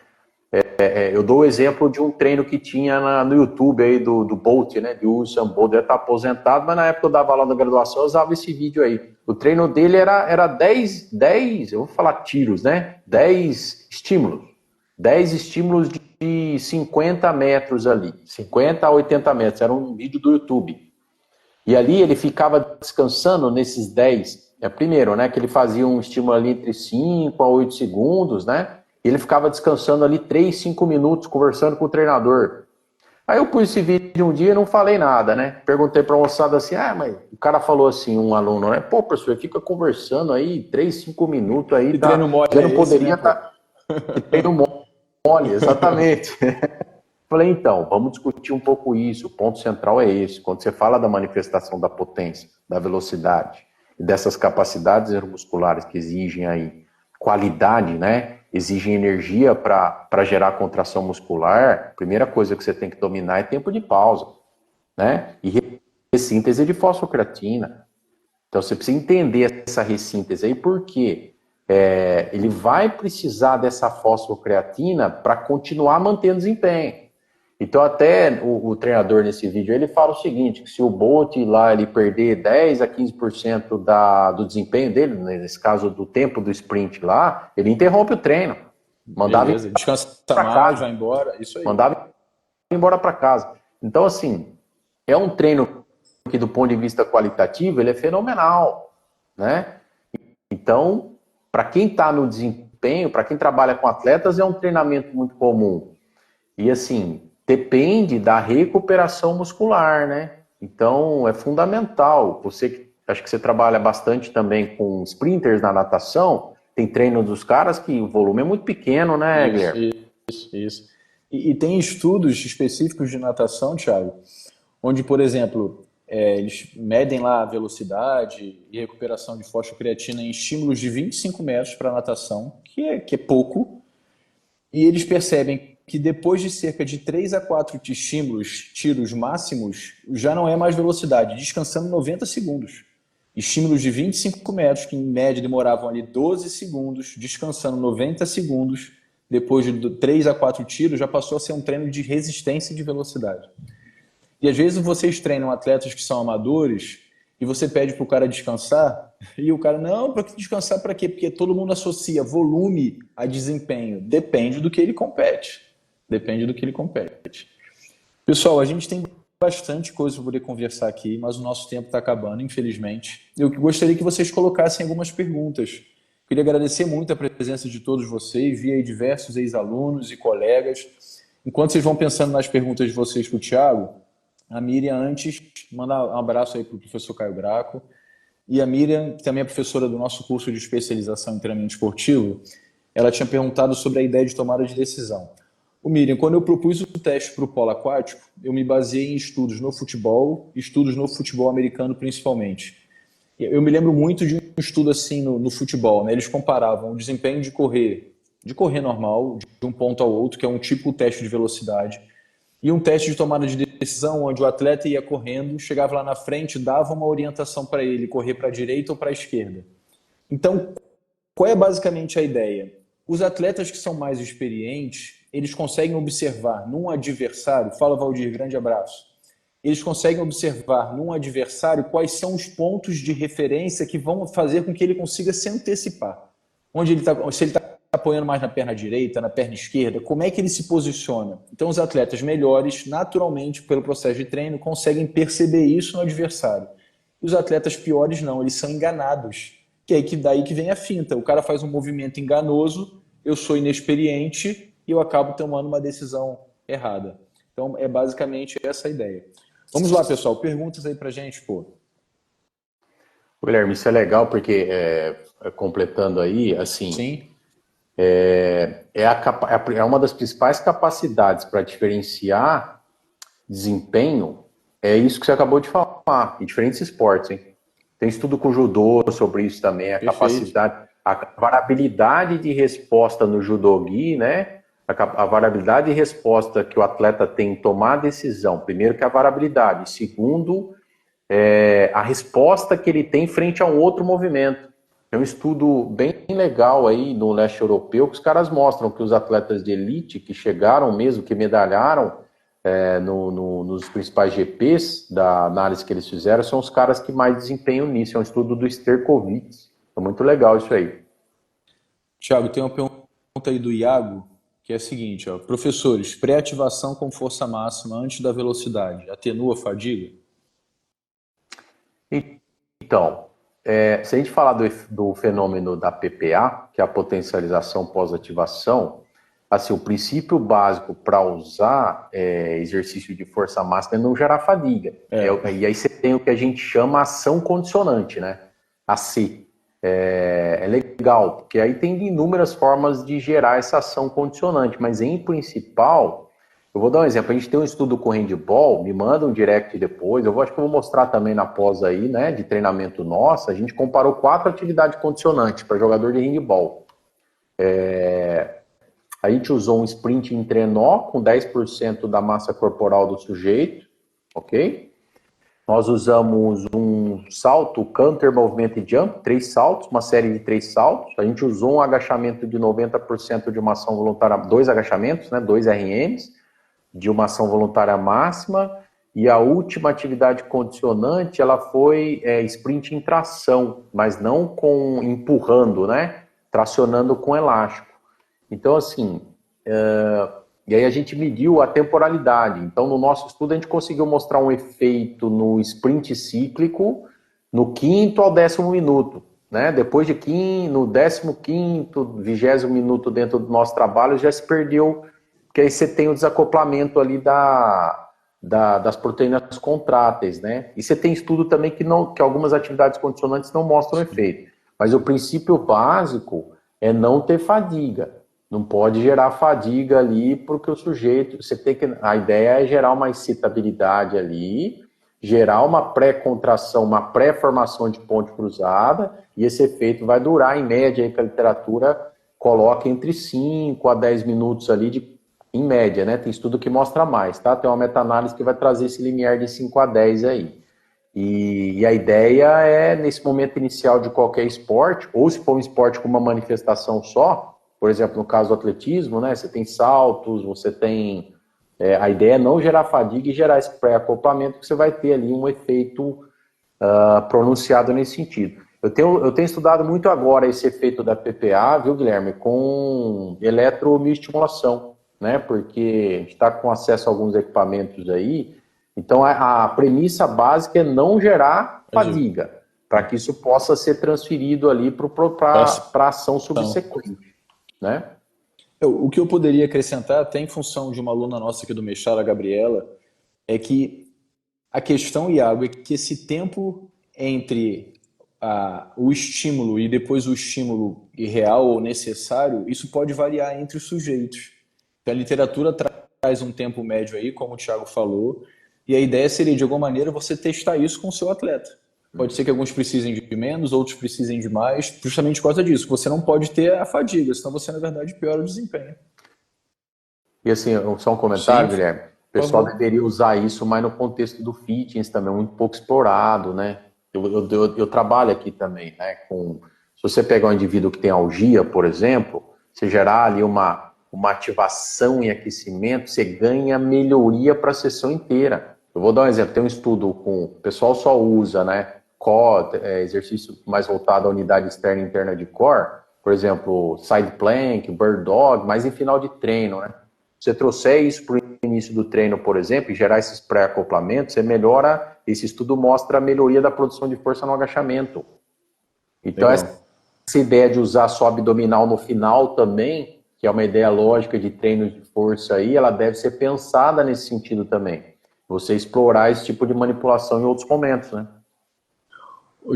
Eu dou o exemplo de um treino que tinha no YouTube aí do Bolt, né? De Usain Bolt, ele tá aposentado, mas na época eu dava aula da graduação, eu usava esse vídeo aí. O treino dele era 10, eu vou falar tiros, né? 10 estímulos. 10 estímulos de 50 metros ali, 50 a 80 metros, era um vídeo do YouTube. E ali ele ficava descansando nesses 10. Primeiro, né, que ele fazia um estímulo ali entre 5 a 8 segundos, né? E ele ficava descansando ali 3, 5 minutos, conversando com o treinador. Aí eu pus esse vídeo um dia e não falei nada, né? Perguntei para a moçada assim, mas o cara falou assim, um aluno, né? Pô, professor, fica conversando aí 3, 5 minutos aí, Que tá? treino mole Já não poderia esse, né, estar... Que treino mole, exatamente. Falei, então, vamos discutir um pouco isso. O ponto central é esse. Quando você fala da manifestação da potência, da velocidade e dessas capacidades neuromusculares que exigem aí qualidade, né? Exigem energia para gerar contração muscular, a primeira coisa que você tem que dominar é tempo de pausa, né? E ressíntese de fosfocreatina. Então você precisa entender essa ressíntese aí, porque ele vai precisar dessa fosfocreatina para continuar mantendo desempenho. Então até o treinador nesse vídeo, ele fala o seguinte, que se o Bolt lá ele perder 10 a 15% do desempenho dele, nesse caso do tempo do sprint lá, ele interrompe o treino. Mandava beleza, descansa mais, casa, vai embora, isso aí. mandava embora para casa. Então assim, é um treino que do ponto de vista qualitativo, ele é fenomenal, né? Então, para quem está no desempenho, para quem trabalha com atletas, é um treinamento muito comum. E assim, depende da recuperação muscular, né? Então, é fundamental. Acho que você trabalha bastante também com sprinters na natação, tem treino dos caras que o volume é muito pequeno, né, Guilherme? Isso. E tem estudos específicos de natação, Thiago, onde, por exemplo, eles medem lá a velocidade e recuperação de fosfocreatina em estímulos de 25 metros para natação, que é pouco, e eles percebem que depois de cerca de 3 a 4 estímulos, tiros máximos, já não é mais velocidade, descansando 90 segundos. Estímulos de 25 metros, que em média demoravam ali 12 segundos, descansando 90 segundos, depois de 3 a 4 tiros, já passou a ser um treino de resistência e de velocidade. E às vezes vocês treinam atletas que são amadores e você pede para o cara descansar e o cara, não, para descansar para quê? Porque todo mundo associa volume a desempenho. Depende do que ele compete. Depende do que ele compete. Pessoal, a gente tem bastante coisa para poder conversar aqui, mas o nosso tempo está acabando, infelizmente. Eu gostaria que vocês colocassem algumas perguntas. Queria agradecer muito a presença de todos vocês, vi aí diversos ex-alunos e colegas. Enquanto vocês vão pensando nas perguntas de vocês para o Thiago, a Miriam, antes, manda um abraço aí para o professor Caio Graco. E a Miriam, que também é professora do nosso curso de especialização em treinamento esportivo, ela tinha perguntado sobre a ideia de tomada de decisão. O Miriam, quando eu propus o teste para o polo aquático, eu me baseei em estudos no futebol americano principalmente. Eu me lembro muito de um estudo assim no futebol, né? Eles comparavam o desempenho de correr normal, de um ponto ao outro, que é um tipo de teste de velocidade, e um teste de tomada de decisão, onde o atleta ia correndo, chegava lá na frente, dava uma orientação para ele, correr para a direita ou para a esquerda. Então, qual é basicamente a ideia? Os atletas que são mais experientes, eles conseguem observar num adversário, fala Valdir, grande abraço, eles conseguem observar num adversário quais são os pontos de referência que vão fazer com que ele consiga se antecipar. Onde ele se ele está apoiando mais na perna direita, na perna esquerda, como é que ele se posiciona? Então, os atletas melhores, naturalmente, pelo processo de treino, conseguem perceber isso no adversário. Os atletas piores não, eles são enganados. Que é daí que vem a finta. O cara faz um movimento enganoso, eu sou inexperiente e eu acabo tomando uma decisão errada. Então, é basicamente essa a ideia. Vamos lá, pessoal. Perguntas aí pra gente, pô. Guilherme, isso é legal porque, completando aí, assim... Sim. É uma das principais capacidades para diferenciar desempenho, é isso que você acabou de falar, em diferentes esportes, hein? Tem estudo com judô sobre isso também, a Perfeito. capacidade, a variabilidade de resposta no judogi, né? A variabilidade de resposta que o atleta tem em tomar a decisão. Primeiro que a variabilidade, segundo, a resposta que ele tem frente a um outro movimento. É um estudo bem legal aí no leste europeu, que os caras mostram que os atletas de elite que chegaram mesmo, que medalharam nos principais GPs da análise que eles fizeram, são os caras que mais desempenham nisso. É um estudo do Sterkovitz. É muito legal isso aí. Thiago, tem uma pergunta aí do Iago, que é a seguinte, ó, professores, pré-ativação com força máxima antes da velocidade, atenua a fadiga? Então, se a gente falar do fenômeno da PPA, que é a potencialização pós-ativação, assim, o princípio básico para usar exercício de força máxima é não gerar fadiga. E aí você tem o que a gente chama ação condicionante, né? AC. É legal, porque aí tem inúmeras formas de gerar essa ação condicionante, mas em principal, eu vou dar um exemplo, a gente tem um estudo com handball, me manda um direct depois, acho que eu vou mostrar também na pós aí, né, de treinamento nossa, a gente comparou 4 atividades condicionantes para jogador de handball. A gente usou um sprint em trenó com 10% da massa corporal do sujeito, ok? Nós usamos um salto, counter movement jump, 3 saltos, uma série de 3 saltos. A gente usou um agachamento de 90% de uma ação voluntária, 2 agachamentos, né, 2 RMs, de uma ação voluntária máxima. E a última atividade condicionante, ela foi sprint em tração, mas não com empurrando, né? Tracionando com elástico. Então, assim, e aí a gente mediu a temporalidade. Então, no nosso estudo, a gente conseguiu mostrar um efeito no sprint cíclico no 5º ao 10º minuto. Né? Depois no 15º, 20º minuto dentro do nosso trabalho, já se perdeu, porque aí você tem o desacoplamento ali das proteínas contráteis. Né? E você tem estudo também que algumas atividades condicionantes não mostram efeito. Mas o princípio básico é não ter fadiga. Não pode gerar fadiga ali, porque o sujeito, a ideia é gerar uma excitabilidade ali, gerar uma pré-contração, uma pré-formação de ponte cruzada, e esse efeito vai durar, em média, aí que a literatura coloca entre 5 a 10 minutos ali, em média, né? Tem estudo que mostra mais, tá? Tem uma meta-análise que vai trazer esse limiar de 5 a 10 aí. E a ideia é, nesse momento inicial de qualquer esporte, ou se for um esporte com uma manifestação só, por exemplo, no caso do atletismo, né, você tem saltos, você tem... a ideia é não gerar fadiga e gerar esse pré-acoplamento, que você vai ter ali um efeito pronunciado nesse sentido. Eu tenho estudado muito agora esse efeito da PPA, viu, Guilherme, com eletromioestimulação, né, porque a gente está com acesso a alguns equipamentos aí, então a premissa básica é não gerar fadiga, para que isso possa ser transferido ali para a ação subsequente. Né? O que eu poderia acrescentar, até em função de uma aluna nossa aqui do Meixar, a Gabriela, é que a questão, Iago, é que esse tempo entre o estímulo e depois o estímulo irreal ou necessário, isso pode variar entre os sujeitos. Então, a literatura traz um tempo médio aí, como o Thiago falou, e a ideia seria, de alguma maneira, você testar isso com o seu atleta. Pode ser que alguns precisem de menos, outros precisem de mais, justamente por causa disso. Você não pode ter a fadiga, senão você, na verdade, piora o desempenho. E assim, só um comentário, Sim, Guilherme. O pessoal deveria usar isso mais no contexto do fitness também, muito pouco explorado, né? Eu trabalho aqui também, né? Se você pegar um indivíduo que tem algia, por exemplo, você gerar ali uma ativação e aquecimento, você ganha melhoria para a sessão inteira. Eu vou dar um exemplo, tem um estudo o pessoal só usa, né? Core, exercício mais voltado à unidade externa e interna de core, por exemplo, side plank, bird dog, mas em final de treino, né? Se você trouxer isso para o início do treino, por exemplo, e gerar esses pré-acoplamentos, você melhora, esse estudo mostra a melhoria da produção de força no agachamento. Então, essa ideia de usar só abdominal no final também, que é uma ideia lógica de treino de força aí, ela deve ser pensada nesse sentido também. Você explorar esse tipo de manipulação em outros momentos, né?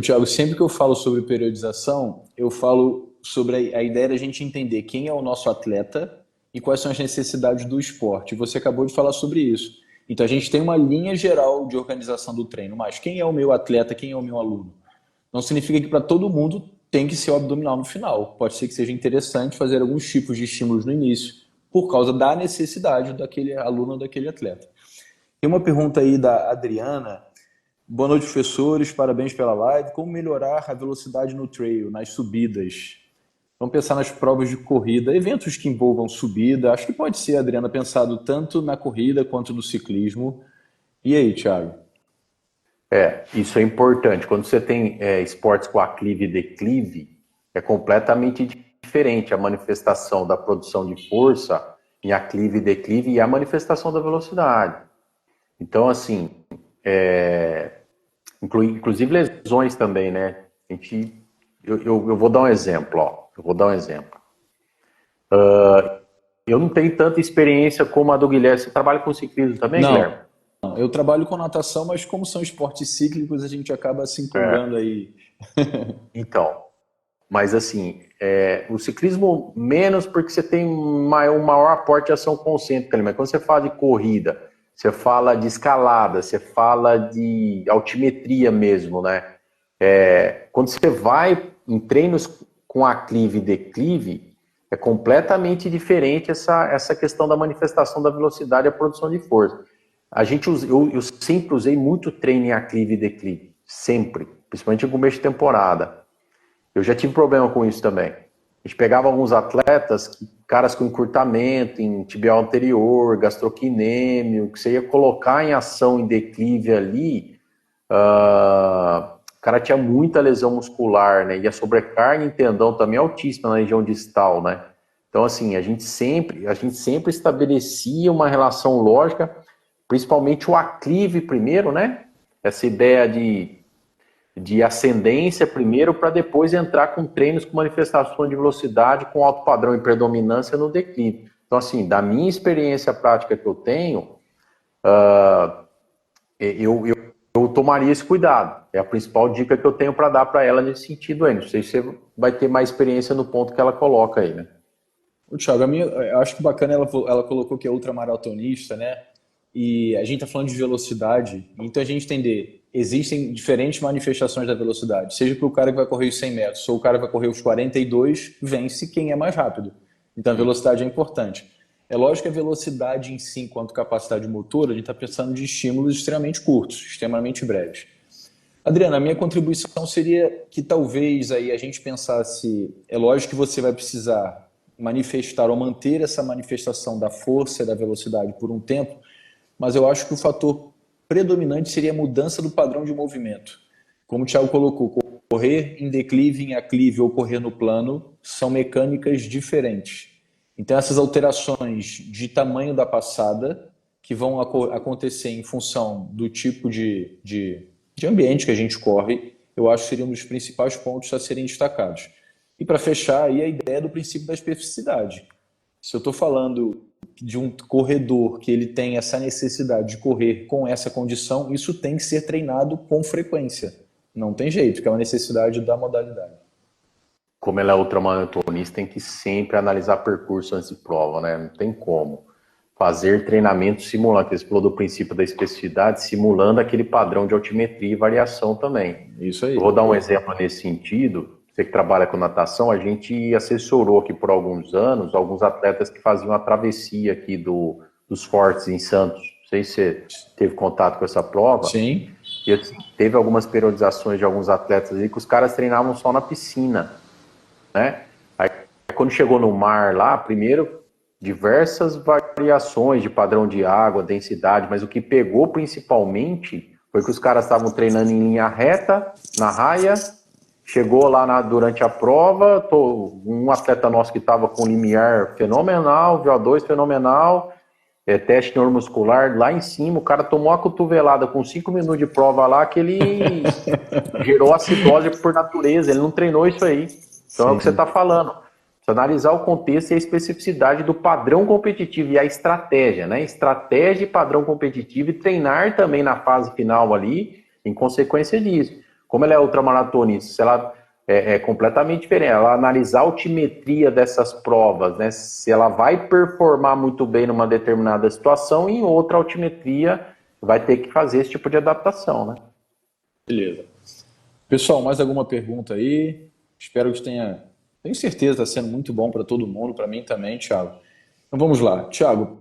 Thiago, sempre que eu falo sobre periodização, eu falo sobre a ideia da gente entender quem é o nosso atleta e quais são as necessidades do esporte. Você acabou de falar sobre isso. Então, a gente tem uma linha geral de organização do treino, mas quem é o meu atleta, quem é o meu aluno? Não significa que para todo mundo tem que ser o abdominal no final. Pode ser que seja interessante fazer alguns tipos de estímulos no início, por causa da necessidade daquele aluno ou daquele atleta. Tem uma pergunta aí da Adriana. Boa noite, professores. Parabéns pela live. Como melhorar a velocidade no trail, nas subidas? Vamos pensar nas provas de corrida, eventos que envolvam subida. Acho que pode ser, Adriana, pensado tanto na corrida quanto no ciclismo. E aí, Thiago? Isso é importante. Quando você tem esportes com aclive e declive, é completamente diferente a manifestação da produção de força em aclive e declive e a manifestação da velocidade. Então, assim, inclusive lesões também, né? Eu vou dar um exemplo, ó. Eu não tenho tanta experiência como a do Guilherme. Você trabalha com ciclismo também, Guilherme? Não, eu trabalho com natação, mas como são esportes cíclicos, a gente acaba se empolgando aí. Então, mas assim, o ciclismo menos porque você tem um maior aporte de ação concêntrica ali, mas quando você fala de corrida, você fala de escalada, você fala de altimetria mesmo, né? Quando você vai em treinos com aclive e declive, é completamente diferente essa questão da manifestação da velocidade e a produção de força. Eu sempre usei muito treino em aclive e declive, sempre, principalmente no começo de temporada. Eu já tive problema com isso também. A gente pegava alguns atletas, caras com encurtamento em tibial anterior, gastrocnêmio, que você ia colocar em ação em declive ali, o cara tinha muita lesão muscular, né? E a sobrecarga em tendão também é altíssima na região distal, né? Então, assim, a gente sempre estabelecia uma relação lógica, principalmente o aclive primeiro, né? Essa ideia de ascendência primeiro, para depois entrar com treinos com manifestação de velocidade, com alto padrão e predominância no declive. Então, assim, da minha experiência prática que eu tenho, eu tomaria esse cuidado. É a principal dica que eu tenho para dar para ela nesse sentido aí. Não sei se você vai ter mais experiência no ponto que ela coloca aí, né? O Thiago, eu acho que bacana ela colocou que é ultramaratonista, né? E a gente está falando de velocidade, então a gente entender, existem diferentes manifestações da velocidade, seja para o cara que vai correr os 100 metros, ou o cara que vai correr os 42, vence quem é mais rápido. Então a velocidade é importante. É lógico que a velocidade em si, enquanto capacidade motora, a gente está pensando de estímulos extremamente curtos, extremamente breves. Adriana, a minha contribuição seria que talvez aí a gente pensasse, é lógico que você vai precisar manifestar ou manter essa manifestação da força e da velocidade por um tempo, mas eu acho que o fator predominante seria a mudança do padrão de movimento. Como o Thiago colocou, correr em declive, em aclive ou correr no plano são mecânicas diferentes. Então essas alterações de tamanho da passada que vão acontecer em função do tipo de ambiente que a gente corre, eu acho que seria um dos principais pontos a serem destacados. E para fechar aí a ideia do princípio da especificidade. Se eu estou falando de um corredor que ele tem essa necessidade de correr com essa condição, isso tem que ser treinado com frequência. Não tem jeito, que é uma necessidade da modalidade. Como ela é ultramaratonista, tem que sempre analisar percurso antes de prova, né? Não tem como. Fazer treinamento simulando, que você falou do princípio da especificidade, simulando aquele padrão de altimetria e variação também. Isso aí. Eu vou dar um exemplo nesse sentido. Você que trabalha com natação, a gente assessorou aqui por alguns anos alguns atletas que faziam a travessia aqui dos fortes em Santos. Não sei se você teve contato com essa prova. Sim. E teve algumas periodizações de alguns atletas aí que os caras treinavam só na piscina, né? Aí quando chegou no mar lá, primeiro diversas variações de padrão de água, densidade, mas o que pegou principalmente foi que os caras estavam treinando em linha reta, na raia. Chegou lá durante a prova, um atleta nosso que estava com limiar fenomenal, VO2 fenomenal, teste neuromuscular lá em cima, o cara tomou a cotovelada com 5 minutos de prova lá, que ele gerou acidose por natureza, ele não treinou isso aí. Então é o que você está falando. Você analisar o contexto e a especificidade do padrão competitivo e a estratégia, né? Estratégia e padrão competitivo e treinar também na fase final ali, em consequência disso. Como ela é ultramaratonista, se ela é completamente diferente. Ela analisar a altimetria dessas provas, né? Se ela vai performar muito bem numa determinada situação, e em outra altimetria vai ter que fazer esse tipo de adaptação, né? Beleza. Pessoal, mais alguma pergunta aí? Espero que tenha. Tenho certeza que está sendo muito bom para todo mundo, para mim também, Thiago. Então vamos lá. Thiago,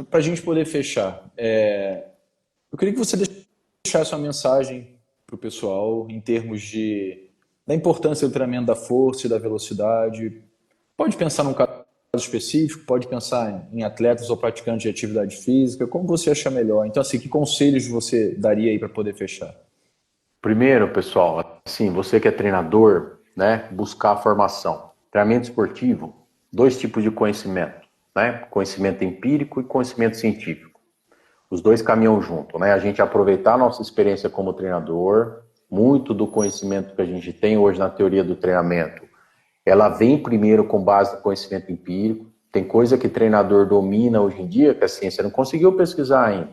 para a gente poder fechar, eu queria que você deixasse uma mensagem para o pessoal em termos da importância do treinamento da força e da velocidade. Pode pensar num caso específico, pode pensar em atletas ou praticantes de atividade física, como você achar melhor. Então, assim, que conselhos você daria aí para poder fechar? Primeiro, pessoal, assim, você que é treinador, né, buscar a formação. Treinamento esportivo, 2 tipos de conhecimento, né? Conhecimento empírico e conhecimento científico. Os 2 caminham junto, né? A gente aproveitar a nossa experiência como treinador, muito do conhecimento que a gente tem hoje na teoria do treinamento, ela vem primeiro com base no conhecimento empírico. Tem coisa que treinador domina hoje em dia que a ciência não conseguiu pesquisar ainda.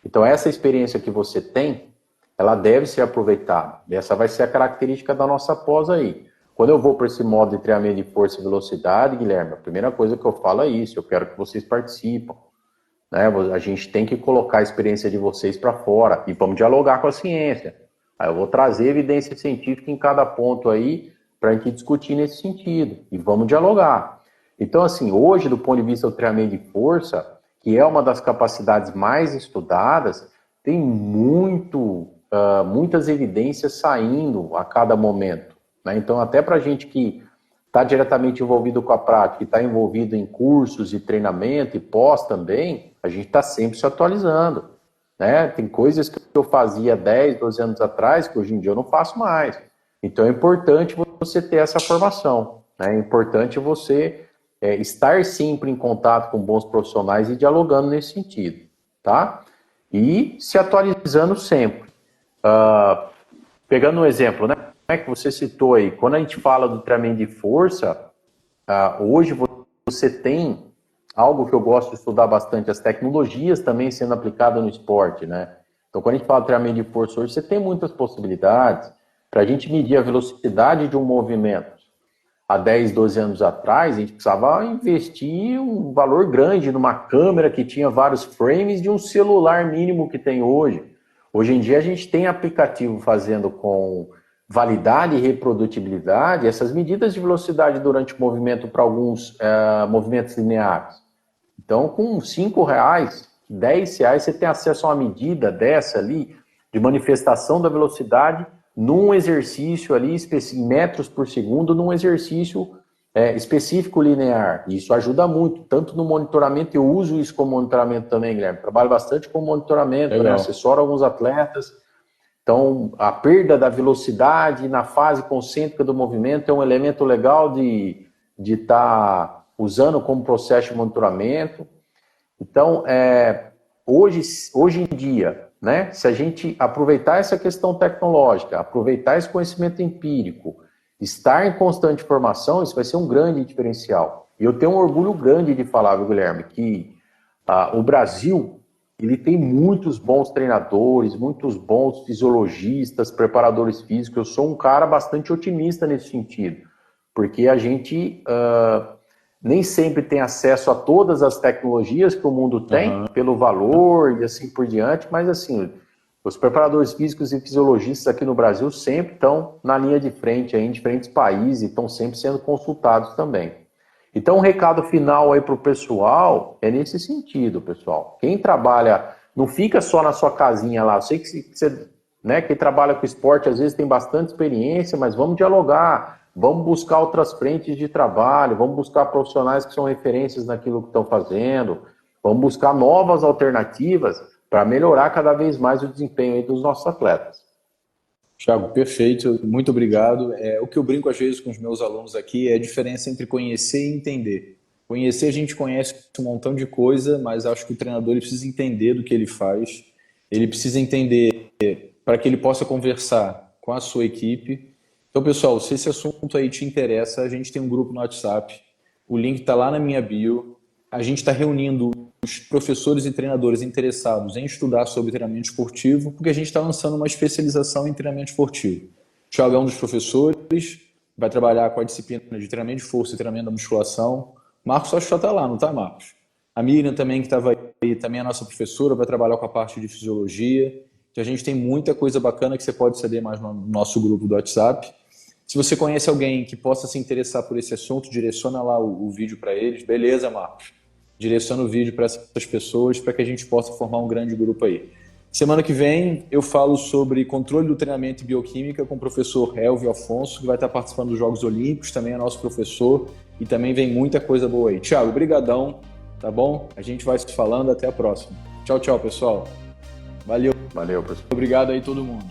Então, essa experiência que você tem, ela deve ser aproveitada. Essa vai ser a característica da nossa pós aí. Quando eu vou para esse modo de treinamento de força e velocidade, Guilherme, a primeira coisa que eu falo é isso, eu quero que vocês participem, né? A gente tem que colocar a experiência de vocês para fora e vamos dialogar com a ciência. Aí eu vou trazer evidência científica em cada ponto aí para a gente discutir nesse sentido e vamos dialogar. Então, assim, hoje, do ponto de vista do treinamento de força, que é uma das capacidades mais estudadas, tem muitas evidências saindo a cada momento, né? Então, até para a gente que está diretamente envolvido com a prática, está envolvido em cursos e treinamento e pós também, a gente está sempre se atualizando, né? Tem coisas que eu fazia 10, 12 anos atrás que hoje em dia eu não faço mais. Então, é importante você ter essa formação, né? É importante você estar sempre em contato com bons profissionais e dialogando nesse sentido, tá? E se atualizando sempre. Pegando um exemplo, né, que você citou aí, quando a gente fala do treinamento de força, hoje você tem algo que eu gosto de estudar bastante, as tecnologias também sendo aplicadas no esporte, né? Então, quando a gente fala de treinamento de força hoje, você tem muitas possibilidades para a gente medir a velocidade de um movimento. Há 10, 12 anos atrás, a gente precisava investir um valor grande numa câmera que tinha vários frames de um celular mínimo que tem hoje. Hoje em dia a gente tem aplicativo fazendo com validade e reprodutibilidade essas medidas de velocidade durante o movimento para alguns movimentos lineares. Então, com R$5, R$10, você tem acesso a uma medida dessa ali, de manifestação da velocidade num exercício ali, em metros por segundo, num exercício específico linear. Isso ajuda muito, tanto no monitoramento, eu uso isso como monitoramento também, Guilherme. Trabalho bastante com monitoramento, né? Assessoro alguns atletas. Então, a perda da velocidade na fase concêntrica do movimento é um elemento legal de estar usando como processo de monitoramento. Então, hoje em dia, né, se a gente aproveitar essa questão tecnológica, aproveitar esse conhecimento empírico, estar em constante formação, isso vai ser um grande diferencial. E eu tenho um orgulho grande de falar, viu, Guilherme, que o Brasil, ele tem muitos bons treinadores, muitos bons fisiologistas, preparadores físicos. Eu sou um cara bastante otimista nesse sentido, porque a gente nem sempre tem acesso a todas as tecnologias que o mundo tem, pelo valor e assim por diante, mas assim, os preparadores físicos e fisiologistas aqui no Brasil sempre estão na linha de frente aí, em diferentes países, e estão sempre sendo consultados também. Então, um recado final aí para o pessoal é nesse sentido, pessoal. Quem trabalha, não fica só na sua casinha lá. Eu sei que você, né, quem trabalha com esporte às vezes tem bastante experiência, mas vamos dialogar, vamos buscar outras frentes de trabalho, vamos buscar profissionais que são referências naquilo que estão fazendo, vamos buscar novas alternativas para melhorar cada vez mais o desempenho aí dos nossos atletas. Thiago, perfeito, muito obrigado. O que eu brinco às vezes com os meus alunos aqui é a diferença entre conhecer e entender. Conhecer, a gente conhece um montão de coisa, mas acho que o treinador ele precisa entender do que ele faz, ele precisa entender para que ele possa conversar com a sua equipe. Então, pessoal, se esse assunto aí te interessa, a gente tem um grupo no WhatsApp, o link está lá na minha bio, a gente está reunindo os professores e treinadores interessados em estudar sobre treinamento esportivo, porque a gente está lançando uma especialização em treinamento esportivo. O Thiago é um dos professores, vai trabalhar com a disciplina de treinamento de força e treinamento da musculação. Marcos acho que já está lá, não está, Marcos? A Miriam também, que estava aí, também é a nossa professora, vai trabalhar com a parte de fisiologia. Então a gente tem muita coisa bacana que você pode saber mais no nosso grupo do WhatsApp. Se você conhece alguém que possa se interessar por esse assunto, direciona lá o vídeo para eles. Beleza, Marcos? Direciona o vídeo para essas pessoas para que a gente possa formar um grande grupo aí. Semana que vem eu falo sobre controle do treinamento e bioquímica com o professor Helvio Afonso, que vai estar participando dos Jogos Olímpicos, também é nosso professor, e também vem muita coisa boa aí. Thiago, brigadão, tá bom? A gente vai se falando, até a próxima. Tchau, tchau, pessoal. Valeu. Valeu, professor. Obrigado aí todo mundo.